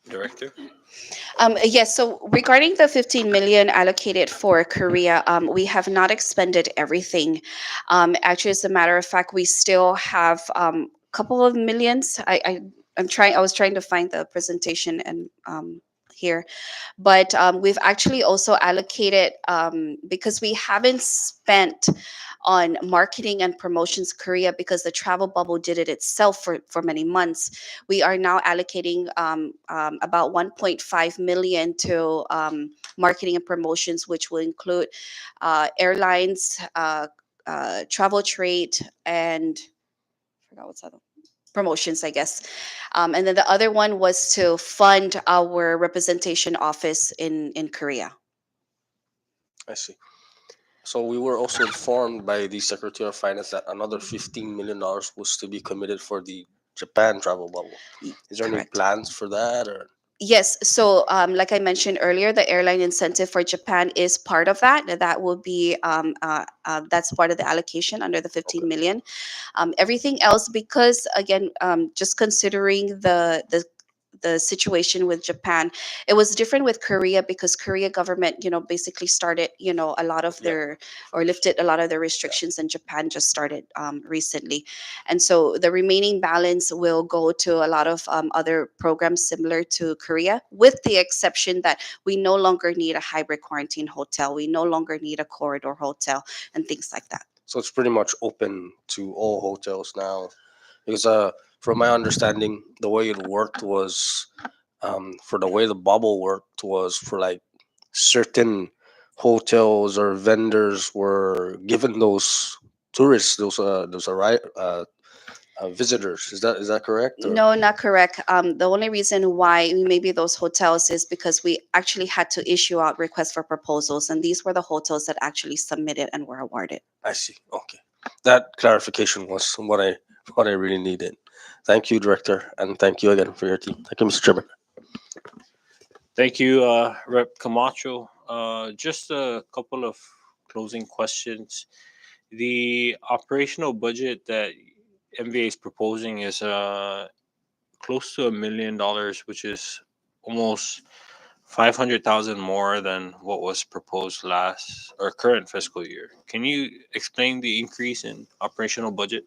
director. Yes, so regarding the 15 million allocated for Korea, we have not expended everything. Actually, as a matter of fact, we still have a couple of millions. I was trying to find the presentation and here, but we've actually also allocated, because we haven't spent on marketing and promotions Korea, because the travel bubble did it itself for many months. We are now allocating about 1.5 million to marketing and promotions, which will include airlines, travel trade, and I forgot what's other promotions, I guess. And then the other one was to fund our representation office in Korea. I see. So we were also informed by the Secretary of Finance that another $15 million was to be committed for the Japan travel bubble. Is there any Correct. plans for that, or? Yes. So, like I mentioned earlier, the airline incentive for Japan is part of that. That will be that's part of the allocation under the 15 Okay. million. Everything else, because again, just considering the situation with Japan, it was different with Korea, because Korea government, basically started, a lot of Yeah. their, or lifted a lot of their restrictions, and Japan just started recently. And so the remaining balance will go to a lot of other programs similar to Korea, with the exception that we no longer need a hybrid quarantine hotel. We no longer need a corridor hotel and things like that. So it's pretty much open to all hotels now, because from my understanding, the way it worked was, for the way the bubble worked was for like certain hotels or vendors were given those tourists, those visitors. Is that correct? Or No, not correct. The only reason why we maybe those hotels is because we actually had to issue out requests for proposals, and these were the hotels that actually submitted and were awarded. I see. Okay, that clarification was what I really needed. Thank you, Director, and thank you again for your team. Thank you, Mr. Chairman. Thank you, Rep Camacho. Just a couple of closing questions. The operational budget that MVA is proposing is close to $1 million, which is almost 500,000 more than what was proposed last or current fiscal year. Can you explain the increase in operational budget?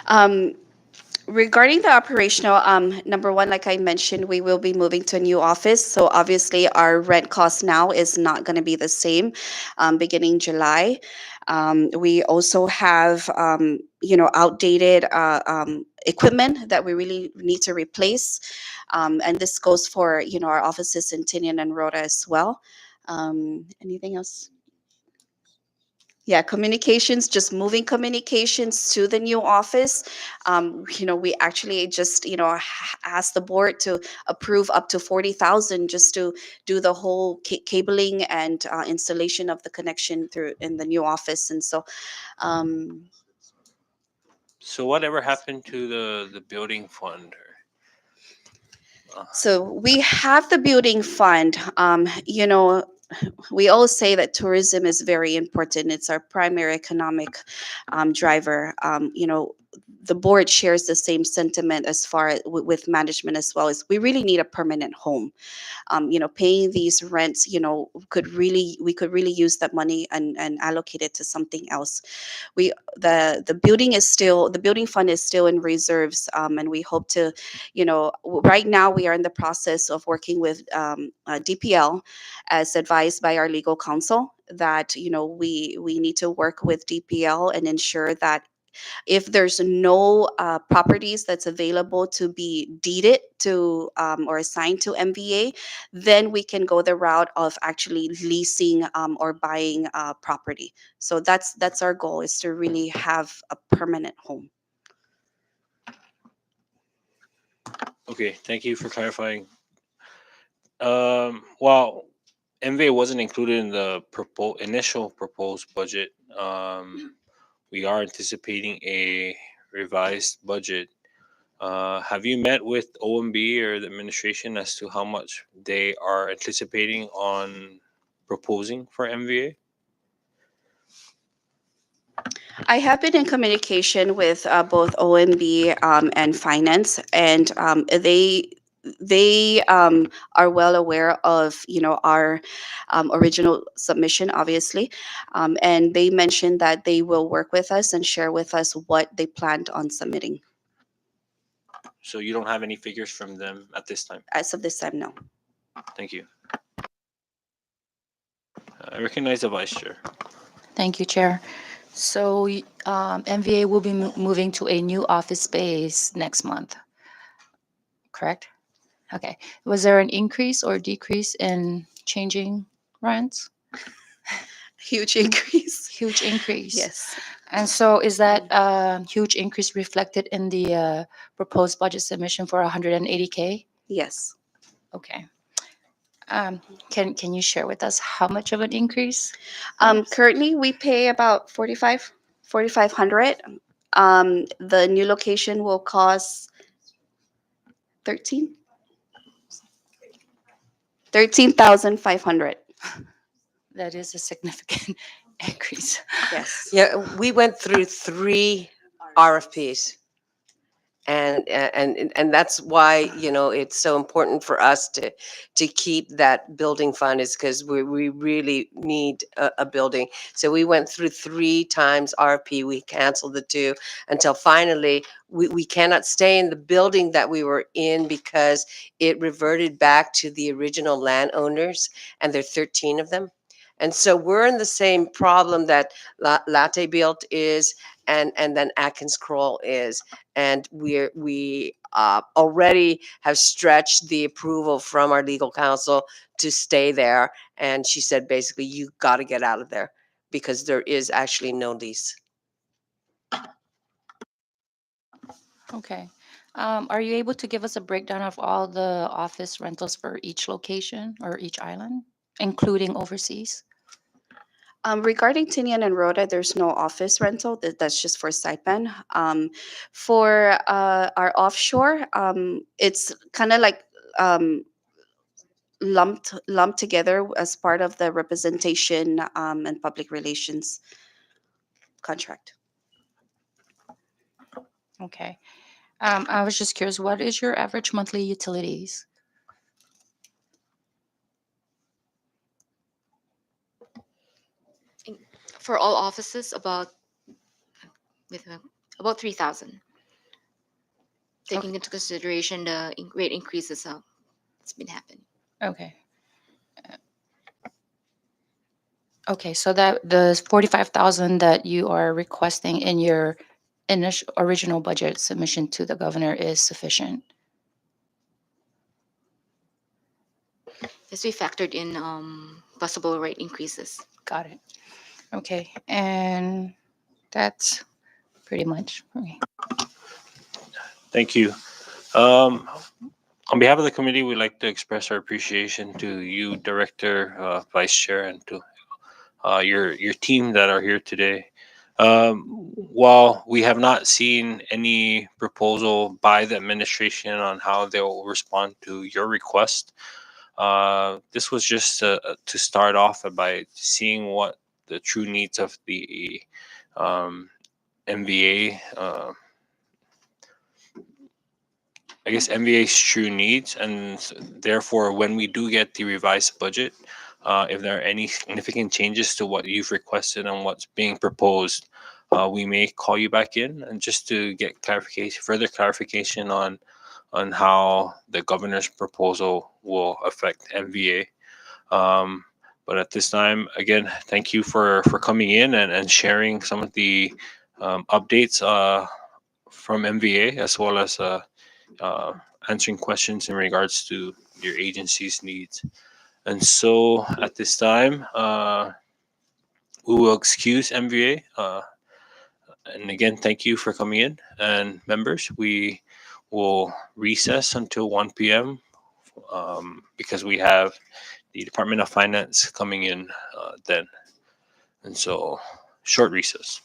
Um, Regarding the operational, number one, like I mentioned, we will be moving to a new office. So obviously, our rent cost now is not going to be the same beginning July. We also have, outdated equipment that we really need to replace. And this goes for, our offices in Tinian and Rhoda as well. Anything else? Yeah, communications, just moving communications to the new office. We actually just, asked the board to approve up to 40,000 just to do the whole cabling and installation of the connection through in the new office. And so, um, So whatever happened to the building fund? so we have the building fund. We always say that tourism is very important. It's our primary economic driver. The board shares the same sentiment as far as with management as well. As we really need a permanent home. Paying these rents, we could really use that money and allocate it to something else. The building fund is still in reserves, and we hope to, right now we are in the process of working with DPL as advised by our legal counsel that we need to work with DPL and ensure that if there's no properties that's available to be deeded to or assigned to MVA, then we can go the route of actually leasing or buying property. So that's our goal, is to really have a permanent home. Okay, thank you for clarifying. While MVA wasn't included in the initial proposed budget, we are anticipating a revised budget. Have you met with OMB or the administration as to how much they are anticipating on proposing for MVA? I have been in communication with both OMB and finance, and they are well aware of our original submission, obviously, and they mentioned that they will work with us and share with us what they planned on submitting. So you don't have any figures from them at this time? As of this time, no. Thank you. I recognize the vice chair. Thank you, Chair. So MVA will be moving to a new office space next month, correct? Okay. Was there an increase or decrease in changing rents? Huge increase. Huge increase. Yes. And so is that huge increase reflected in the proposed budget submission for 180K? Yes. Okay. Can you share with us how much of an increase? Currently, we pay about 4,500. The new location will cost 13 13,500. That is a significant increase. Yes. Yeah, we went through 3 RFPs. And that's why it's so important for us to keep that building fund, is because we really need a building. So we went through 3 times RFP. We canceled the 2 until finally we cannot stay in the building that we were in because it reverted back to the original landowners, and there are 13 of them. And so we're in the same problem that Latte Built is, and then Atkins Kroll is. And we already have stretched the approval from our legal counsel to stay there. And she said, basically, you got to get out of there because there is actually no lease. Okay. Are you able to give us a breakdown of all the office rentals for each location or each island, including overseas? Regarding Tinian and Rhoda, there's no office rental. That's just for Saipan. For our offshore, it's kind of like um, lumped together as part of the representation and public relations contract. Okay. I was just curious, what is your average monthly utilities? For all offices, with about 3,000, taking into consideration the rate increases that's been happening. Okay. Okay, so that the 45,000 that you are requesting in your initial original budget submission to the governor is sufficient. Yes, we factored in possible rate increases. Got it. Okay, and that's pretty much okay. Thank you. Um, on behalf of the committee, we'd like to express our appreciation to you, Director, Vice Chair, and to your team that are here today. While we have not seen any proposal by the administration on how they will respond to your request, this was just to start off by seeing what the true needs of the MVA, I guess MVA's true needs, and therefore, when we do get the revised budget, if there are any significant changes to what you've requested and what's being proposed, we may call you back in and just to get clarification, further clarification on how the governor's proposal will affect MVA. But at this time, again, thank you for coming in and sharing some of the updates from MVA as well as uh, answering questions in regards to your agency's needs. And so at this time, we will excuse MVA. And again, thank you for coming in. And members, we will recess until 1 p.m. Because we have the Department of Finance coming in then. And so, short recess.